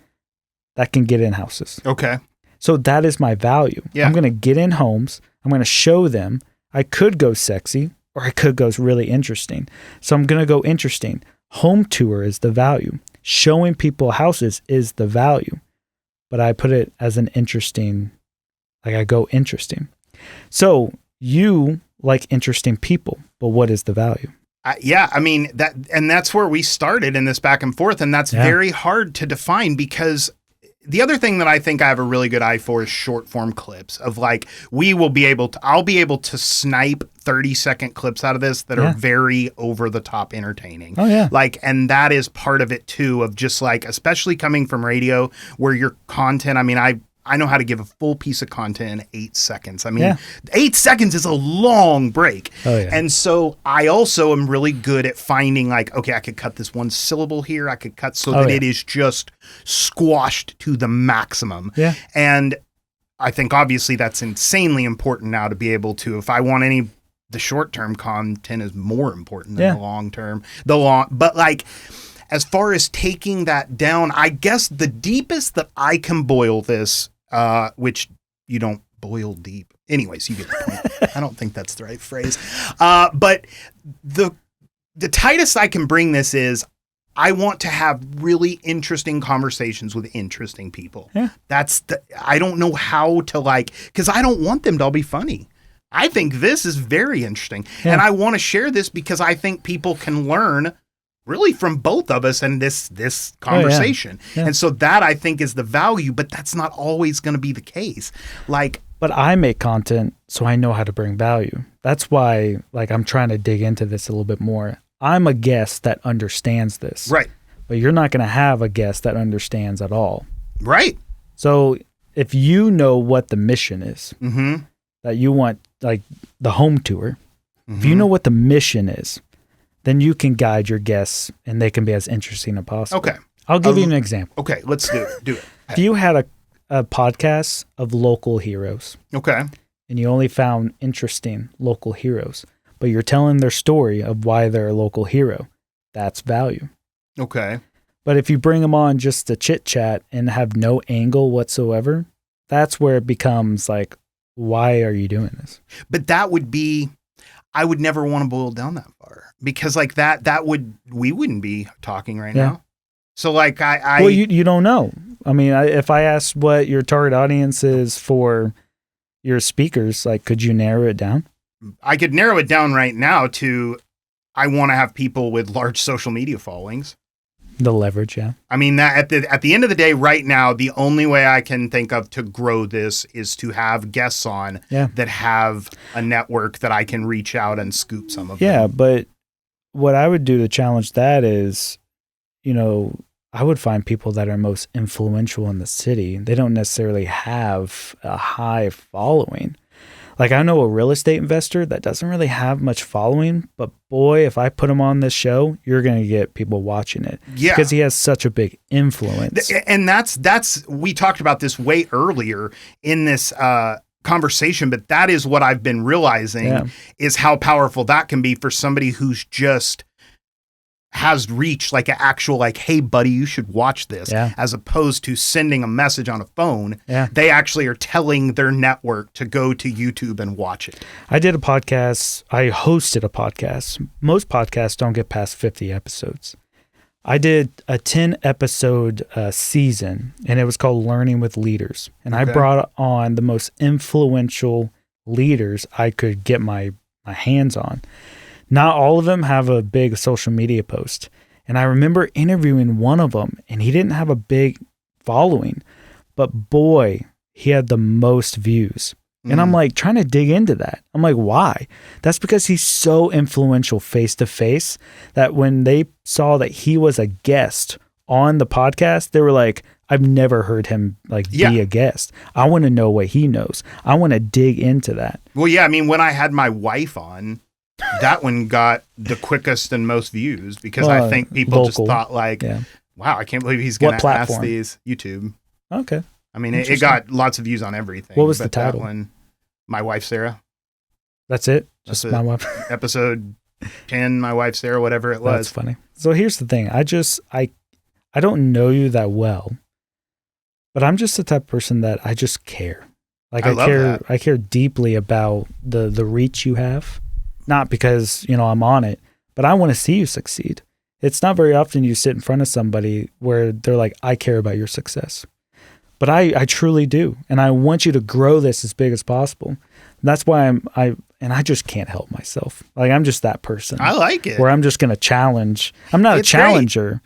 Speaker 2: that can get in houses.
Speaker 1: Okay.
Speaker 2: So that is my value.
Speaker 1: Yeah.
Speaker 2: I'm going to get in homes. I'm going to show them. I could go sexy or I could go really interesting. So I'm going to go interesting. Home tour is the value. Showing people houses is the value. But I put it as an interesting, like I go interesting. So you like interesting people, but what is the value?
Speaker 1: I mean, that's where we started in this back and forth. And that's very hard to define, because the other thing that I think I have a really good eye for is short form clips of like, I'll be able to snipe 30-second clips out of this that are very over the top entertaining.
Speaker 2: Oh yeah.
Speaker 1: Like, and that is part of it too, of just like, especially coming from radio where your content, I mean, I know how to give a full piece of content in 8 seconds. I mean, 8 seconds is a long break.
Speaker 2: Oh, yeah.
Speaker 1: And so I also am really good at finding like, okay, I could cut this one syllable here. I could cut so that it is just squashed to the maximum.
Speaker 2: Yeah.
Speaker 1: And I think obviously that's insanely important now to be able to, if I want the short-term content is more important than the long-term. But like, as far as taking that down, I guess the deepest that I can boil this, which you don't boil deep. Anyways, you get the point. I don't think that's the right phrase. But the tightest I can bring this is, I want to have really interesting conversations with interesting people.
Speaker 2: Yeah.
Speaker 1: I don't know how to because I don't want them to all be funny. I think this is very interesting. Yeah. And I want to share this because I think people can learn really from both of us and this conversation.
Speaker 2: Oh, yeah.
Speaker 1: And so that I think is the value, but that's not always going to be the case.
Speaker 2: But I make content so I know how to bring value. That's why I'm trying to dig into this a little bit more. I'm a guest that understands this.
Speaker 1: Right.
Speaker 2: But you're not going to have a guest that understands at all.
Speaker 1: Right.
Speaker 2: So if you know what the mission is, that you want, like the home tour, if you know what the mission is, then you can guide your guests and they can be as interesting as possible.
Speaker 1: Okay.
Speaker 2: I'll give you an example.
Speaker 1: Okay, let's do it.
Speaker 2: If you had a podcast of local heroes.
Speaker 1: Okay.
Speaker 2: And you only found interesting local heroes, but you're telling their story of why they're a local hero, that's value.
Speaker 1: Okay.
Speaker 2: But if you bring them on just to chit chat and have no angle whatsoever, that's where it becomes like, why are you doing this?
Speaker 1: But that would be, I would never want to boil down that far, because we wouldn't be talking right now. So well,
Speaker 2: you don't know. I mean, if I asked what your target audience is for your speakers, could you narrow it down?
Speaker 1: I could narrow it down right now to, I want to have people with large social media followings.
Speaker 2: The leverage, yeah.
Speaker 1: I mean, that at the end of the day, right now, the only way I can think of to grow this is to have guests on that have a network that I can reach out and scoop some of them.
Speaker 2: Yeah, but what I would do to challenge that is, I would find people that are most influential in the city. They don't necessarily have a high following. I know a real estate investor that doesn't really have much following, but boy, if I put him on this show, you're going to get people watching it.
Speaker 1: Yeah.
Speaker 2: Because he has such a big influence.
Speaker 1: And we talked about this way earlier in this conversation, but that is what I've been realizing is how powerful that can be for somebody who's just has reached an actual hey buddy, you should watch this, as opposed to sending a message on a phone. They actually are telling their network to go to YouTube and watch it.
Speaker 2: I did a podcast. I hosted a podcast. Most podcasts don't get past 50 episodes. I did a 10 episode season, and it was called Learning with Leaders. And I brought on the most influential leaders I could get my hands on. Not all of them have a big social media post. And I remember interviewing one of them, and he didn't have a big following, but boy, he had the most views. And I'm like trying to dig into that. I'm like, why? That's because he's so influential face to face that when they saw that he was a guest on the podcast, they were like, I've never heard him be a guest. I want to know what he knows. I want to dig into that.
Speaker 1: Well, yeah, I mean, when I had my wife on, that one got the quickest and most views because I think people just thought wow, I can't believe he's going to ask these. YouTube.
Speaker 2: Okay.
Speaker 1: I mean, it got lots of views on everything.
Speaker 2: What was the title?
Speaker 1: That one, My Wife, Sarah.
Speaker 2: That's it? Just My Wife?
Speaker 1: Episode 10, My Wife, Sarah, whatever it was.
Speaker 2: That's funny. So here's the thing. I don't know you that well, but I'm just the type of person that I just care. Like I care deeply about the reach you have. Not because, I'm on it, but I want to see you succeed. It's not very often you sit in front of somebody where they're like, I care about your success. But I truly do. And I want you to grow this as big as possible. And that's why I just can't help myself. Like, I'm just that person.
Speaker 1: I like it.
Speaker 2: Where I'm just going to challenge. I'm not a challenger,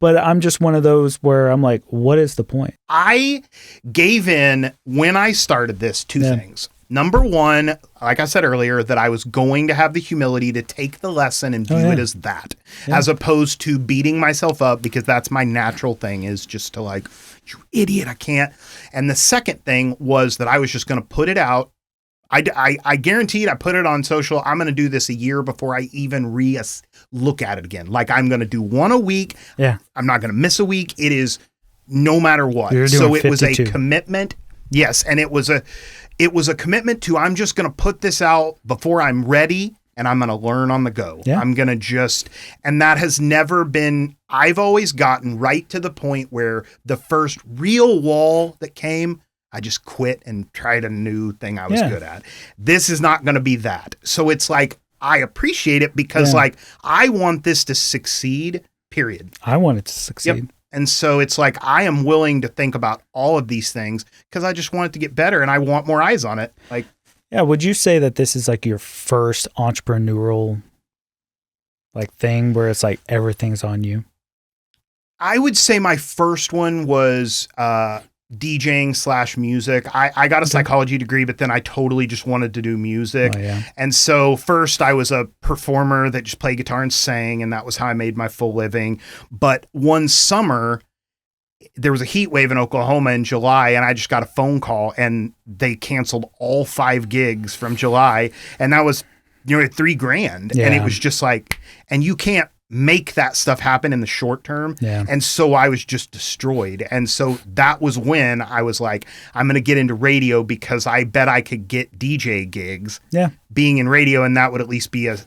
Speaker 2: but I'm just one of those where I'm like, what is the point?
Speaker 1: I gave in when I started this two things. Number one, like I said earlier, that I was going to have the humility to take the lesson and view it as that, as opposed to beating myself up, because that's my natural thing, is just to like, you idiot, I can't. And the second thing was that I was just going to put it out. I guaranteed I put it on social. I'm going to do this a year before I even look at it again. Like, I'm going to do one a week.
Speaker 2: Yeah.
Speaker 1: I'm not going to miss a week. It is no matter what.
Speaker 2: So
Speaker 1: it was a commitment. Yes. And it was a commitment to, I'm just going to put this out before I'm ready, and I'm going to learn on the go.
Speaker 2: Yeah.
Speaker 1: I'm going to and that has never been, I've always gotten right to the point where the first real wall that came, I just quit and tried a new thing I was good at. This is not going to be that. So it's like, I appreciate it because I want this to succeed, period.
Speaker 2: I want it to succeed.
Speaker 1: Yep. And so it's like, I am willing to think about all of these things because I just want it to get better and I want more eyes on it. Like,
Speaker 2: yeah. Would you say that this is like your first entrepreneurial thing where it's like everything's on you?
Speaker 1: I would say my first one was DJing / music. I got a psychology degree, but then I totally just wanted to do music.
Speaker 2: Oh, yeah.
Speaker 1: And so first I was a performer that just played guitar and sang, and that was how I made my full living. But one summer there was a heat wave in Oklahoma in July, and I just got a phone call and they canceled all 5 gigs from July. And that was $3,000.
Speaker 2: Yeah.
Speaker 1: And it was just like, and you can't make that stuff happen in the short term.
Speaker 2: Yeah.
Speaker 1: And so I was just destroyed. And so that was when I was like, I'm going to get into radio because I bet I could get DJ gigs being in radio, and that would at least be a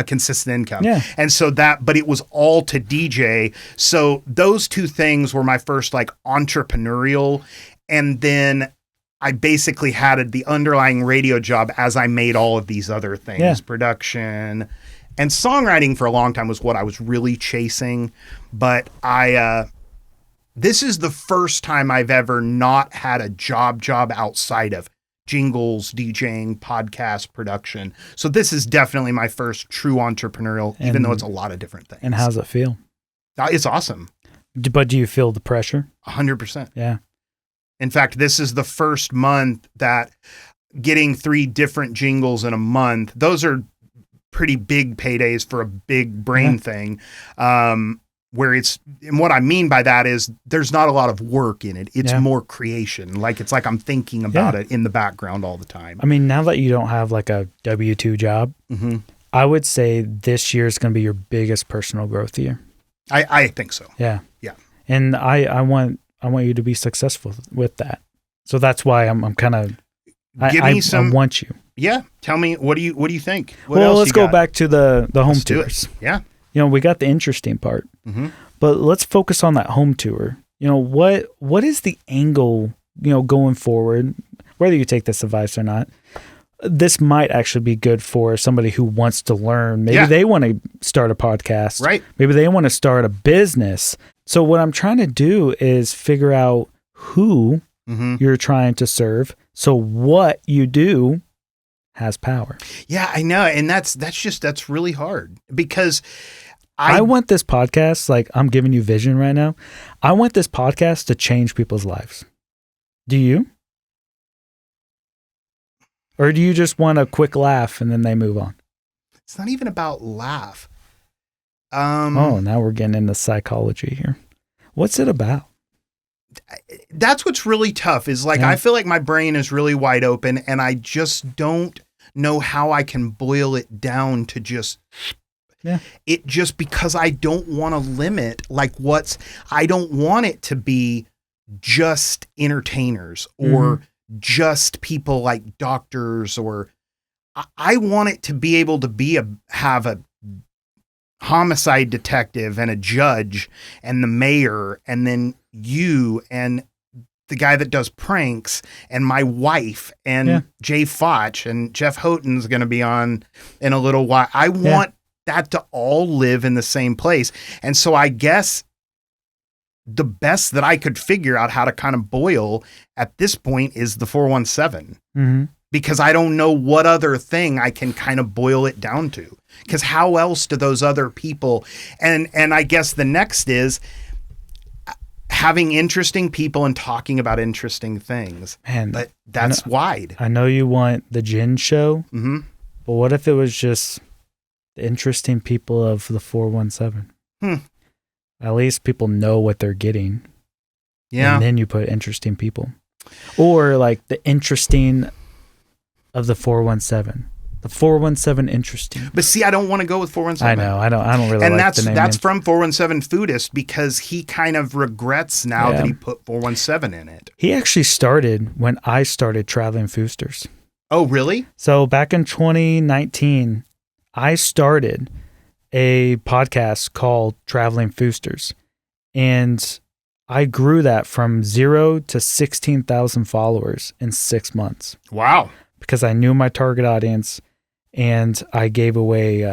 Speaker 1: consistent income.
Speaker 2: Yeah.
Speaker 1: And so but it was all to DJ. So those two things were my first entrepreneurial. And then I basically had the underlying radio job as I made all of these other things, production. And songwriting for a long time was what I was really chasing. But this is the first time I've ever not had a job outside of jingles, DJing, podcast production. So this is definitely my first true entrepreneurial, even though it's a lot of different things.
Speaker 2: And how's it feel?
Speaker 1: It's awesome.
Speaker 2: But do you feel the pressure?
Speaker 1: 100%.
Speaker 2: Yeah.
Speaker 1: In fact, this is the first month that getting 3 different jingles in a month, those are pretty big paydays for a big brain thing. Where and what I mean by that is there's not a lot of work in it. It's more creation. It's like I'm thinking about it in the background all the time.
Speaker 2: I mean, now that you don't have a W-2 job, I would say this year is going to be your biggest personal growth year.
Speaker 1: I think so.
Speaker 2: Yeah.
Speaker 1: Yeah.
Speaker 2: And I want you to be successful with that. So that's why I'm kind of, I want you.
Speaker 1: Yeah. Tell me, what do you think?
Speaker 2: Well, let's go back to the home tours.
Speaker 1: Yeah.
Speaker 2: We got the interesting part, but let's focus on that home tour. What is the angle, going forward, whether you take this advice or not? This might actually be good for somebody who wants to learn. Maybe they want to start a podcast.
Speaker 1: Right.
Speaker 2: Maybe they want to start a business. So what I'm trying to do is figure out who
Speaker 1: Mm-hmm.
Speaker 2: you're trying to serve. So what you do has power.
Speaker 1: Yeah, I know. And that's really hard because
Speaker 2: I want this podcast, like I'm giving you vision right now. I want this podcast to change people's lives. Do you? Or do you just want a quick laugh and then they move on?
Speaker 1: it's not even about laugh.
Speaker 2: Oh, now we're getting into psychology here. What's it about?
Speaker 1: That's what's really tough is like,
Speaker 2: Yeah.
Speaker 1: I feel like my brain is really wide open and I just don't know how I can boil it down to just, it just because I don't want to limit like I don't want it to be just entertainers or just people like doctors, or I want it to be able to have a homicide detective and a judge and the mayor and then you and the guy that does pranks and my wife and Jay Foch and Jeff Houghton's going to be on in a little while. I want that to all live in the same place. And so I guess the best that I could figure out how to kind of boil at this point is the 417. Because I don't know what other thing I can kind of boil it down to. Because how else do those other people, and I guess the next is having interesting people and talking about interesting things.
Speaker 2: Man,
Speaker 1: but that's wide.
Speaker 2: I know you want the gin show, but what if it was just the interesting people of the 417? At least people know what they're getting.
Speaker 1: Yeah.
Speaker 2: And then you put interesting people. Or like the interesting of the 417. The 417 interesting.
Speaker 1: But see, I don't want to go with 417.
Speaker 2: I know. I don't really
Speaker 1: and
Speaker 2: like the name.
Speaker 1: that's from 417 Foodist because he kind of regrets now that he put 417 in it.
Speaker 2: He actually started when I started Traveling Foosters.
Speaker 1: Oh, really?
Speaker 2: So back in 2019, I started a podcast called Traveling Foosters. And I grew that from 0 to 16,000 followers in 6 months.
Speaker 1: Wow.
Speaker 2: Because I knew my target audience and I gave away,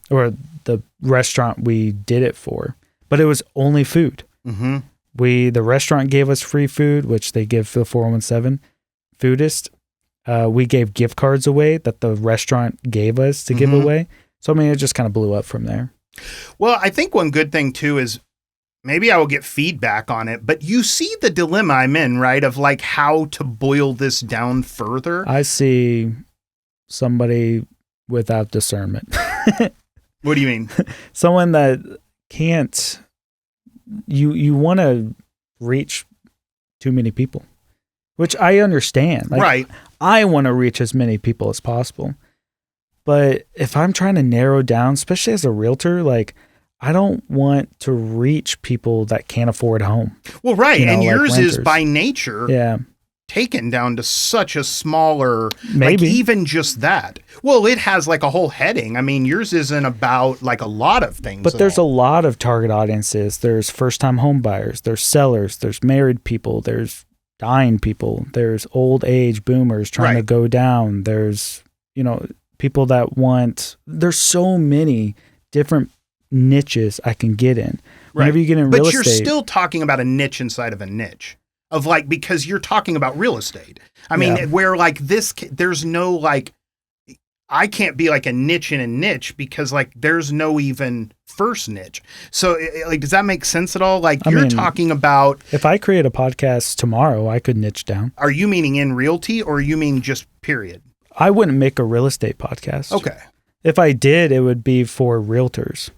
Speaker 2: or the restaurant we did it for, but it was only food. The restaurant gave us free food, which they give the 417 Foodist. We gave gift cards away that the restaurant gave us to give away. So, I mean, it just kind of blew up from there.
Speaker 1: Well, I think one good thing too is maybe I will get feedback on it, but you see the dilemma I'm in, right? Of like how to boil this down further.
Speaker 2: I see somebody without discernment.
Speaker 1: What do you mean?
Speaker 2: Someone that can't, you want to reach too many people, which I understand. Like,
Speaker 1: right.
Speaker 2: I want to reach as many people as possible. But if I'm trying to narrow down, especially as a realtor, like, I don't want to reach people that can't afford a home.
Speaker 1: Well, right.
Speaker 2: You know,
Speaker 1: and
Speaker 2: like
Speaker 1: yours
Speaker 2: renters.
Speaker 1: is by nature taken down to such a smaller,
Speaker 2: maybe
Speaker 1: like even just that. Well, it has like a whole heading. I mean, yours isn't about like a lot of things.
Speaker 2: But there's a lot of target audiences. There's first-time home buyers. There's sellers. There's married people. There's dying people. There's old age boomers trying to go down. There's, people that there's so many different niches I can get in. Whenever you get in real estate.
Speaker 1: But you're still talking about a niche inside of a niche of like, because you're talking about real estate. I mean, where like this, there's no like, I can't be like a niche in a niche because like there's no even first niche. So like, does that make sense at all? Like you're talking about.
Speaker 2: If I create a podcast tomorrow, I could niche down.
Speaker 1: Are you meaning in realty or you mean just period?
Speaker 2: I wouldn't make a real estate podcast.
Speaker 1: Okay.
Speaker 2: If I did, it would be for realtors.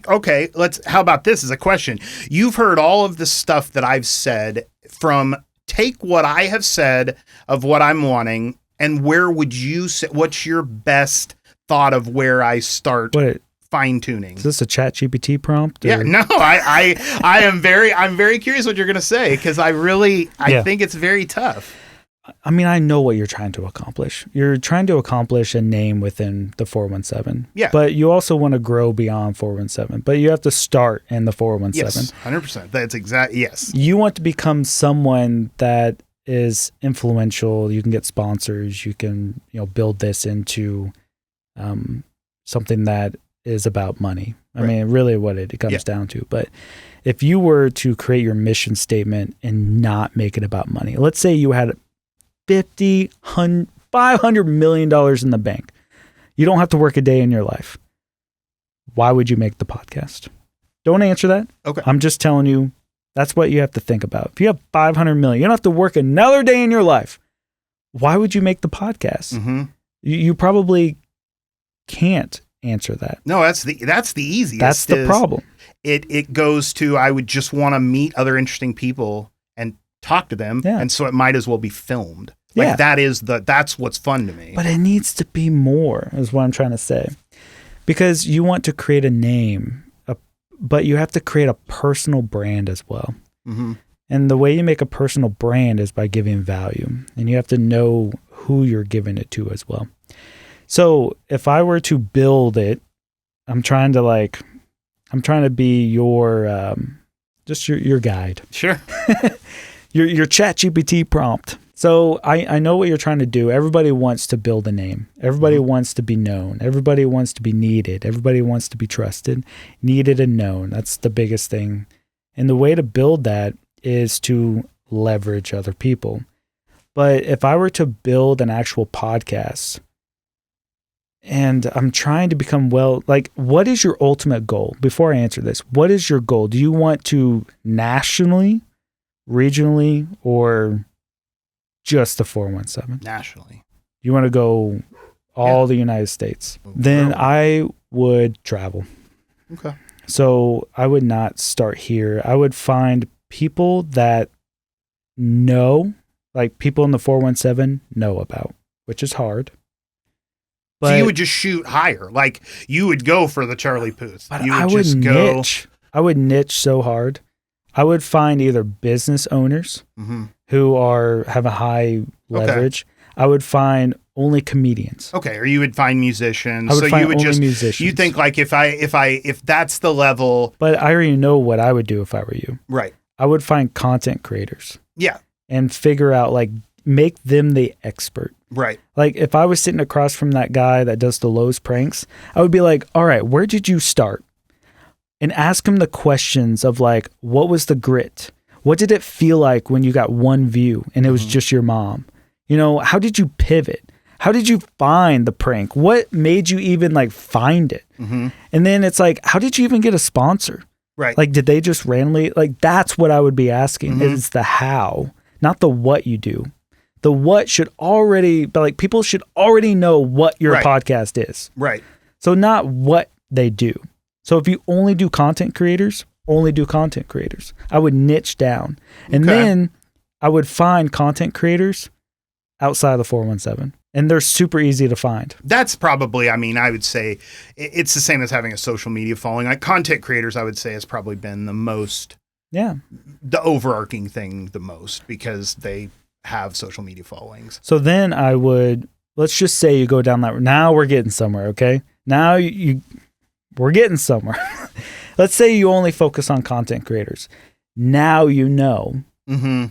Speaker 1: Okay, how about this as a question? You've heard all of the stuff that I've said take what I have said of what I'm wanting and where would you say, what's your best thought of where I start fine tuning?
Speaker 2: Is this a ChatGPT prompt?
Speaker 1: Yeah, no, I'm very curious what you're going to say because I think it's very tough.
Speaker 2: I mean, I know what you're trying to accomplish. You're trying to accomplish a name within the 417.
Speaker 1: Yeah.
Speaker 2: But you also want to grow beyond 417. But you have to start in the 417.
Speaker 1: Yes, 100%. That's exactly, yes.
Speaker 2: You want to become someone that is influential. You can get sponsors. You can, build this into something that is about money. I
Speaker 1: Right.
Speaker 2: mean, really what it comes
Speaker 1: Yeah.
Speaker 2: down to. But if you were to create your mission statement and not make it about money, let's say you had $500 million in the bank. You don't have to work a day in your life. Why would you make the podcast? Don't answer that.
Speaker 1: Okay.
Speaker 2: I'm just telling you, that's what you have to think about. If you have 500 million, you don't have to work another day in your life. Why would you make the podcast?
Speaker 1: Mm-hmm.
Speaker 2: You probably can't answer that.
Speaker 1: No, that's the easiest.
Speaker 2: That's the problem.
Speaker 1: It goes to, I would just want to meet other interesting people and talk to them,
Speaker 2: Yeah.
Speaker 1: and so it might as well be filmed. Like
Speaker 2: Yeah.
Speaker 1: that's what's fun to me.
Speaker 2: But it needs to be more, is what I'm trying to say. Because you want to create a name, but you have to create a personal brand as well.
Speaker 1: Mm-hmm.
Speaker 2: And the way you make a personal brand is by giving value. And you have to know who you're giving it to as well. So if I were to build it, I'm trying to be your just your guide.
Speaker 1: Sure.
Speaker 2: Your ChatGPT prompt. So I know what you're trying to do. Everybody wants to build a name. Everybody wants to be known. Everybody wants to be needed. Everybody wants to be trusted, needed, and known. That's the biggest thing. And the way to build that is to leverage other people. But if I were to build an actual podcast, and I'm trying to become what is your ultimate goal? Before I answer this, what is your goal? Do you want to nationally, regionally, or just the 417?
Speaker 1: Nationally.
Speaker 2: You want to go all the United States? Then I would travel.
Speaker 1: Okay.
Speaker 2: So I would not start here. I would find people that know, like people in the 417 know about, which is hard. But
Speaker 1: So you would just shoot higher. Like you would go for the Charlie Puth.
Speaker 2: But
Speaker 1: You
Speaker 2: I
Speaker 1: would
Speaker 2: would
Speaker 1: just go.
Speaker 2: niche. I would niche so hard. I would find either business owners
Speaker 1: Mm-hmm.
Speaker 2: who have a high leverage. I would find only comedians.
Speaker 1: Okay, or you would find musicians.
Speaker 2: I would
Speaker 1: So
Speaker 2: find
Speaker 1: you would
Speaker 2: only
Speaker 1: just
Speaker 2: musicians.
Speaker 1: you think like if that's the level,
Speaker 2: But I already know what I would do if I were you.
Speaker 1: right?
Speaker 2: I would find content creators
Speaker 1: Yeah,
Speaker 2: and figure out, like, make them the expert.
Speaker 1: right.
Speaker 2: Like, if I was sitting across from that guy that does the Lowe's pranks, I would be like, all right, where did you start? And ask him the questions of, like, what was the grit? What did it feel like when you got one view and it was just your mom? You know, how did you pivot? How did you find the prank? What made you even, like, find it?
Speaker 1: Mm-hmm.
Speaker 2: And then it's like, how did you even get a sponsor?
Speaker 1: Right.
Speaker 2: Like, did they just randomly, like, that's what I would be asking.
Speaker 1: Mhm.
Speaker 2: Is the how, not the what you do. The what should already, but like, people should already know what your
Speaker 1: Right.
Speaker 2: podcast is.
Speaker 1: right.
Speaker 2: So not what they do. So if you only do content creators, only do content creators. I would niche down. And
Speaker 1: Okay.
Speaker 2: then I would find content creators outside of the 417. And they're super easy to find.
Speaker 1: That's probably, I mean, I would say it's the same as having a social media following. Like content creators, I would say has probably been
Speaker 2: Yeah.
Speaker 1: the overarching thing the most because they have social media followings.
Speaker 2: So then I would, let's just say you go down that road. Now we're getting somewhere, okay? Now we're getting somewhere. Let's say you only focus on content creators. Now you know.
Speaker 1: Mm-hmm.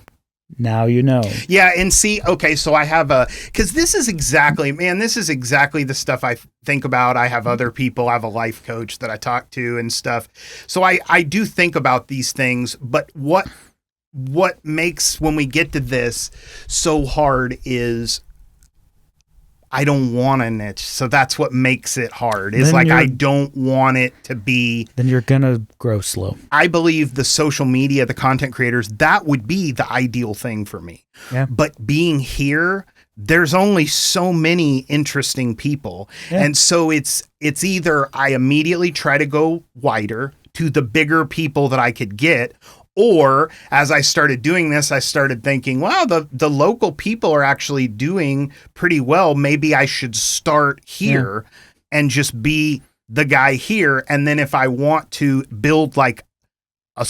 Speaker 2: Now you know.
Speaker 1: Yeah, and see, okay, so I have because this is exactly the stuff I think about. I have other people, I have a life coach that I talk to and stuff. So I do think about these things, but what makes, when we get to this, so hard is I don't want a niche. So that's what makes it hard. Is
Speaker 2: Then
Speaker 1: like,
Speaker 2: you're-
Speaker 1: I don't want it to be,
Speaker 2: Then you're going to grow slow.
Speaker 1: I believe the social media, the content creators, that would be the ideal thing for me.
Speaker 2: Yeah.
Speaker 1: But being here, there's only so many interesting people.
Speaker 2: Yeah.
Speaker 1: And so it's either I immediately try to go wider to the bigger people that I could get, or as I started doing this, I started thinking, wow, the local people are actually doing pretty well. Maybe I should start here and just be the guy here. And then if I want to build like a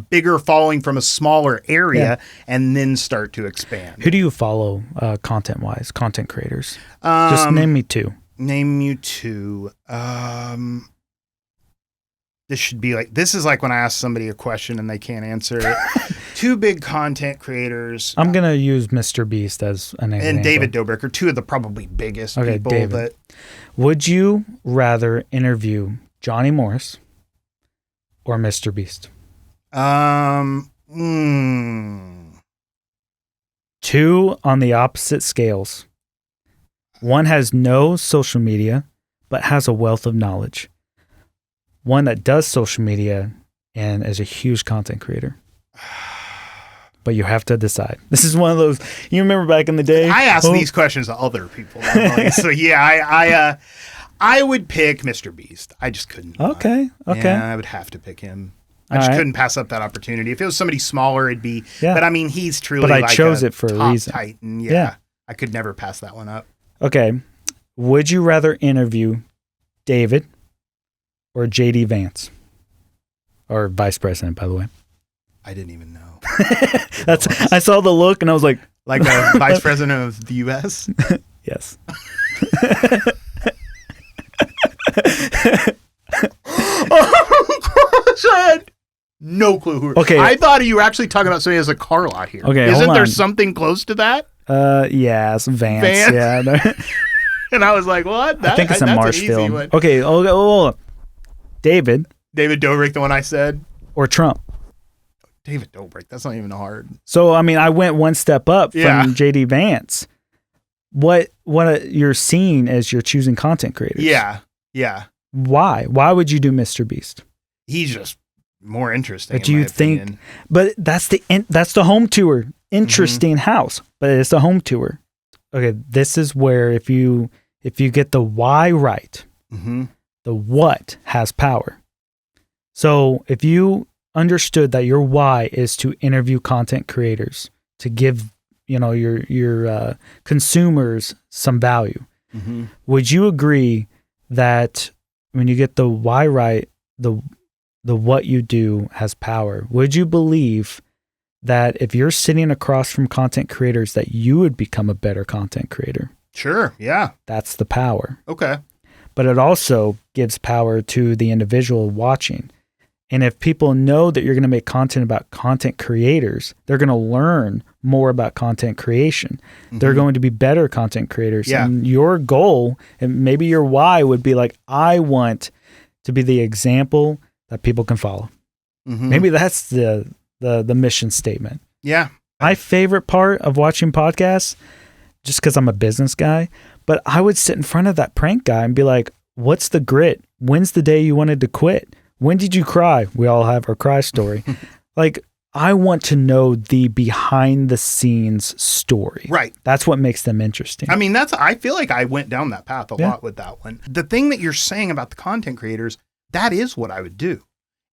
Speaker 1: bigger following from a smaller area, and then start to expand.
Speaker 2: Who do you follow content-wise, content creators?
Speaker 1: Um,
Speaker 2: Just name me two.
Speaker 1: Name you two. This is like when I ask somebody a question and they can't answer it. two big content creators.
Speaker 2: I'm going to use Mr. Beast as an example.
Speaker 1: And David Dobrik are two of the probably biggest people.
Speaker 2: David.
Speaker 1: That
Speaker 2: Would you rather interview Johnny Morris or Mr. Beast? Two on the opposite scales. One has no social media, but has a wealth of knowledge. One that does social media and is a huge content creator. But you have to decide. This is one of those, you remember back in the day?
Speaker 1: I ask these questions to other people. So yeah, I would pick Mr. Beast. I just couldn't.
Speaker 2: Okay.
Speaker 1: Yeah, I would have to pick him. I just couldn't pass up that opportunity. If it was somebody smaller, it'd be. Yeah. But I mean, he's truly. But I chose it for a reason. Titan. Yeah. I could never pass that one up.
Speaker 2: Okay. Would you rather interview David or JD Vance, or vice president, by the way?
Speaker 1: I didn't even know.
Speaker 2: I saw the look and I was like
Speaker 1: the vice president of the U.S.
Speaker 2: Yes.
Speaker 1: No clue who.
Speaker 2: Okay.
Speaker 1: I thought you were actually talking about somebody who has a car lot here.
Speaker 2: Okay.
Speaker 1: Isn't there something close to that?
Speaker 2: Yeah, some Vance. Yeah.
Speaker 1: And I was like, what?
Speaker 2: I think it's in Marshfield. Okay. Hold on. David
Speaker 1: Dobrik, the one I said,
Speaker 2: or Trump.
Speaker 1: David Dobrik. That's not even hard.
Speaker 2: So I mean, I went one step up from JD Vance. What you're seeing as you're choosing content creators?
Speaker 1: Yeah.
Speaker 2: Why would you do Mr. Beast?
Speaker 1: He's just more interesting.
Speaker 2: But do you think? But that's the home tour. Interesting house, but it's the home tour. Okay, this is where if you get the why right, the what has power. So if you understood that your why is to interview content creators to give your consumers some value, would you agree that when you get the why right, the what you do has power? Would you believe that if you're sitting across from content creators that you would become a better content creator?
Speaker 1: Sure, yeah.
Speaker 2: That's the power.
Speaker 1: Okay.
Speaker 2: But it also gives power to the individual watching. And if people know that you're going to make content about content creators, they're going to learn more about content creation. They're going to be better content creators.
Speaker 1: Yeah.
Speaker 2: And your goal, and maybe your why would be like, I want to be the example that people can follow. Maybe that's the mission statement.
Speaker 1: Yeah.
Speaker 2: My favorite part of watching podcasts, just because I'm a business guy, but I would sit in front of that prank guy and be like, what's the grit? When's the day you wanted to quit? When did you cry? We all have our cry story. Like, I want to know the behind the scenes story.
Speaker 1: Right.
Speaker 2: That's what makes them interesting.
Speaker 1: I mean, I feel like I went down that path a lot with that one. The thing that you're saying about the content creators, that is what I would do.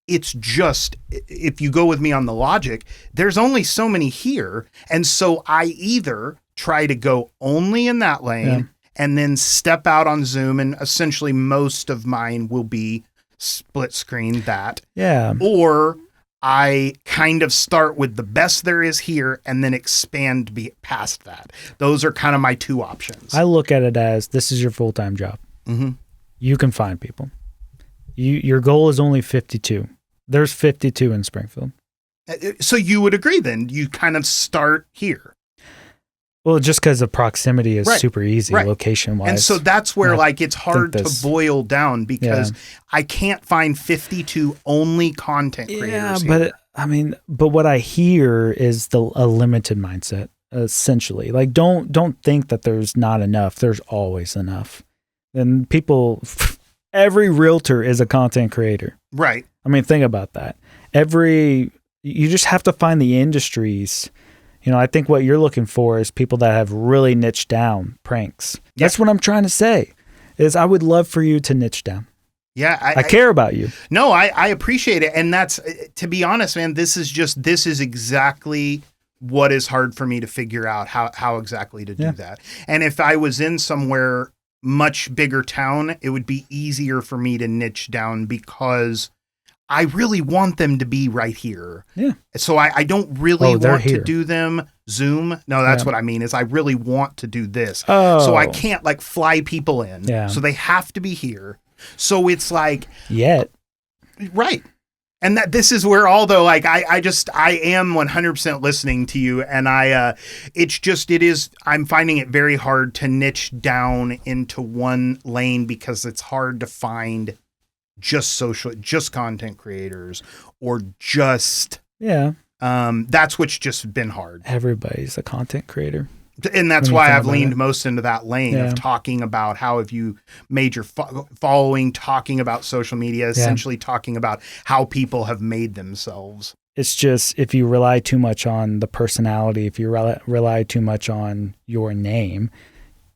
Speaker 1: It's just, if you go with me on the logic, there's only so many here. And so I either try to go only in that lane and then step out on Zoom, and essentially most of mine will be split screen that.
Speaker 2: Yeah.
Speaker 1: Or I kind of start with the best there is here and then expand past that. Those are kind of my two options.
Speaker 2: I look at it as this is your full-time job. You can find people. Your goal is only 52. There's 52 in Springfield.
Speaker 1: So you would agree then? You kind of start here.
Speaker 2: Well, just because the proximity is super easy location-wise.
Speaker 1: And so that's where it's hard to boil down because I can't find 52 only content creators here.
Speaker 2: But what I hear is a limited mindset, essentially. Like, don't think that there's not enough. There's always enough. And people, every realtor is a content creator.
Speaker 1: Right.
Speaker 2: I mean, think about that. You just have to find the industries. I think what you're looking for is people that have really niched down pranks. That's what I'm trying to say, is I would love for you to niche down.
Speaker 1: Yeah.
Speaker 2: I care about you.
Speaker 1: No, I appreciate it. And that's, to be honest, man, this is exactly what is hard for me to figure out how exactly to do that. And if I was in somewhere much bigger town, it would be easier for me to niche down because I really want them to be right here. Yeah. So I don't really want to do them Zoom. No, that's what I mean is I really want to do this. Oh. So I can't fly people in. Yeah. So they have to be here. So it's like.
Speaker 2: Yet.
Speaker 1: Right. And that this is where, although like I am 100% listening to you, and I'm finding it very hard to niche down into one lane because it's hard to find just content creators or just, that's what's just been hard.
Speaker 2: Everybody's a content creator.
Speaker 1: And that's why I've leaned most into that lane of talking about how have you made your following, talking about social media, essentially talking about how people have made themselves.
Speaker 2: It's just, if you rely too much on the personality, if you rely too much on your name,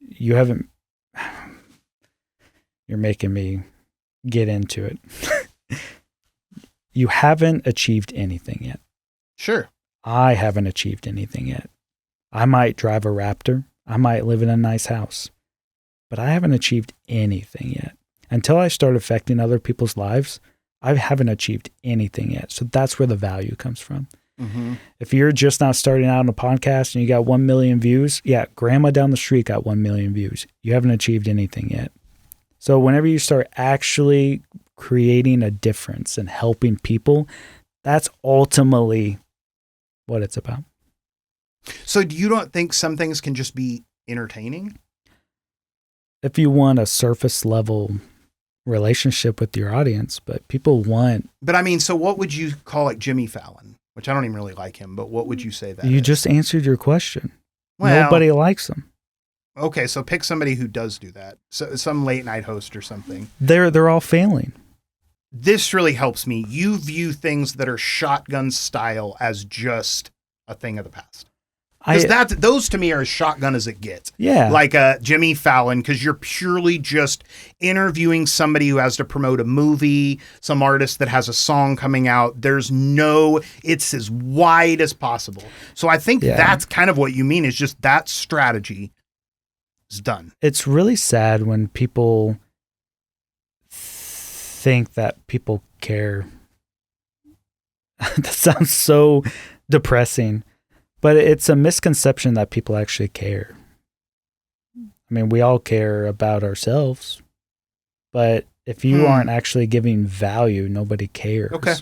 Speaker 2: you're making me get into it. You haven't achieved anything yet.
Speaker 1: Sure.
Speaker 2: I haven't achieved anything yet. I might drive a Raptor. I might live in a nice house, but I haven't achieved anything yet. Until I start affecting other people's lives, I haven't achieved anything yet. So that's where the value comes from. Mm-hmm. If you're just not starting out on a podcast and you got 1 million views, grandma down the street got 1 million views. You haven't achieved anything yet. So whenever you start actually creating a difference and helping people, that's ultimately what it's about.
Speaker 1: So you don't think some things can just be entertaining?
Speaker 2: If you want a surface level relationship with your audience, but people want...
Speaker 1: But I mean, so what would you call like Jimmy Fallon? Which I don't even really like him, but what would you say that
Speaker 2: You
Speaker 1: is?
Speaker 2: just answered your question.
Speaker 1: Well,
Speaker 2: nobody likes him.
Speaker 1: Okay, so pick somebody who does do that. So some late night host or something.
Speaker 2: They're all failing.
Speaker 1: This really helps me. You view things that are shotgun style as just a thing of the past. Because those to me are as shotgun as it gets.
Speaker 2: Yeah.
Speaker 1: Like Jimmy Fallon, because you're purely just interviewing somebody who has to promote a movie, some artist that has a song coming out. It's as wide as possible. So I think that's kind of what you mean, is just that strategy is done.
Speaker 2: It's really sad when people think that people care. That sounds so depressing. But it's a misconception that people actually care. I mean, we all care about ourselves, but if you aren't actually giving value, nobody cares.
Speaker 1: Okay.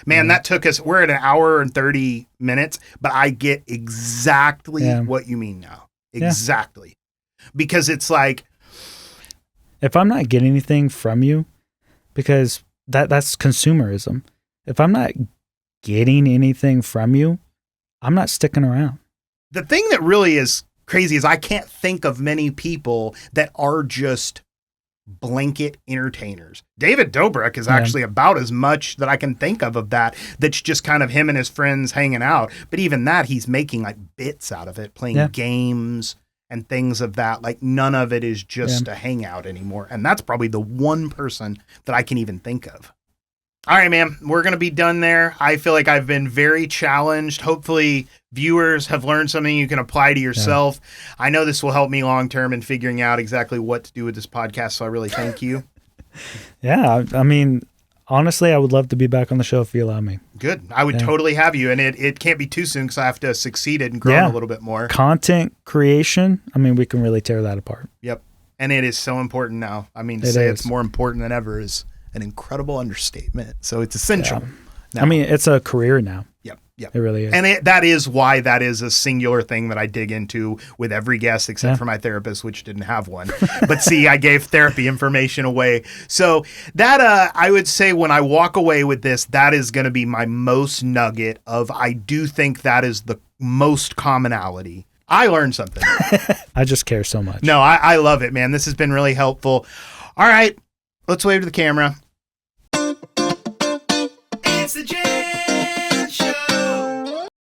Speaker 1: Man, that took us, we're at an hour and 30 minutes, but I get exactly what you mean now. Exactly. Because it's like,
Speaker 2: if I'm not getting anything from you, because that's consumerism. If I'm not getting anything from you, I'm not sticking around.
Speaker 1: The thing that really is crazy is I can't think of many people that are just blanket entertainers. David Dobrik is actually about as much that I can think of that. That's just kind of him and his friends hanging out. But even that, he's making like bits out of it, playing games and things of that. Like none of it is just a hangout anymore. And that's probably the one person that I can even think of. All right, man, we're going to be done there. I feel like I've been very challenged. Hopefully viewers have learned something you can apply to yourself. I know this will help me long-term in figuring out exactly what to do with this podcast. So I really thank you.
Speaker 2: I mean, honestly, I would love to be back on the show if you allow me.
Speaker 1: Good. I would totally have you. And it can't be too soon because I have to succeed it and grow a little bit more.
Speaker 2: Content creation. I mean, we can really tear that apart.
Speaker 1: Yep. And it is so important now. I mean, to say it's more important than ever is an incredible understatement. So it's essential.
Speaker 2: I mean, it's a career now.
Speaker 1: Yep.
Speaker 2: It really is.
Speaker 1: And that is why that is a singular thing that I dig into with every guest except for my therapist, which didn't have one. But see, I gave therapy information away. So that I would say when I walk away with this, that is going to be my most nugget of, I do think that is the most commonality. I learned something.
Speaker 2: I just care so much.
Speaker 1: No, I love it, man. This has been really helpful. All right. Let's wave to the camera.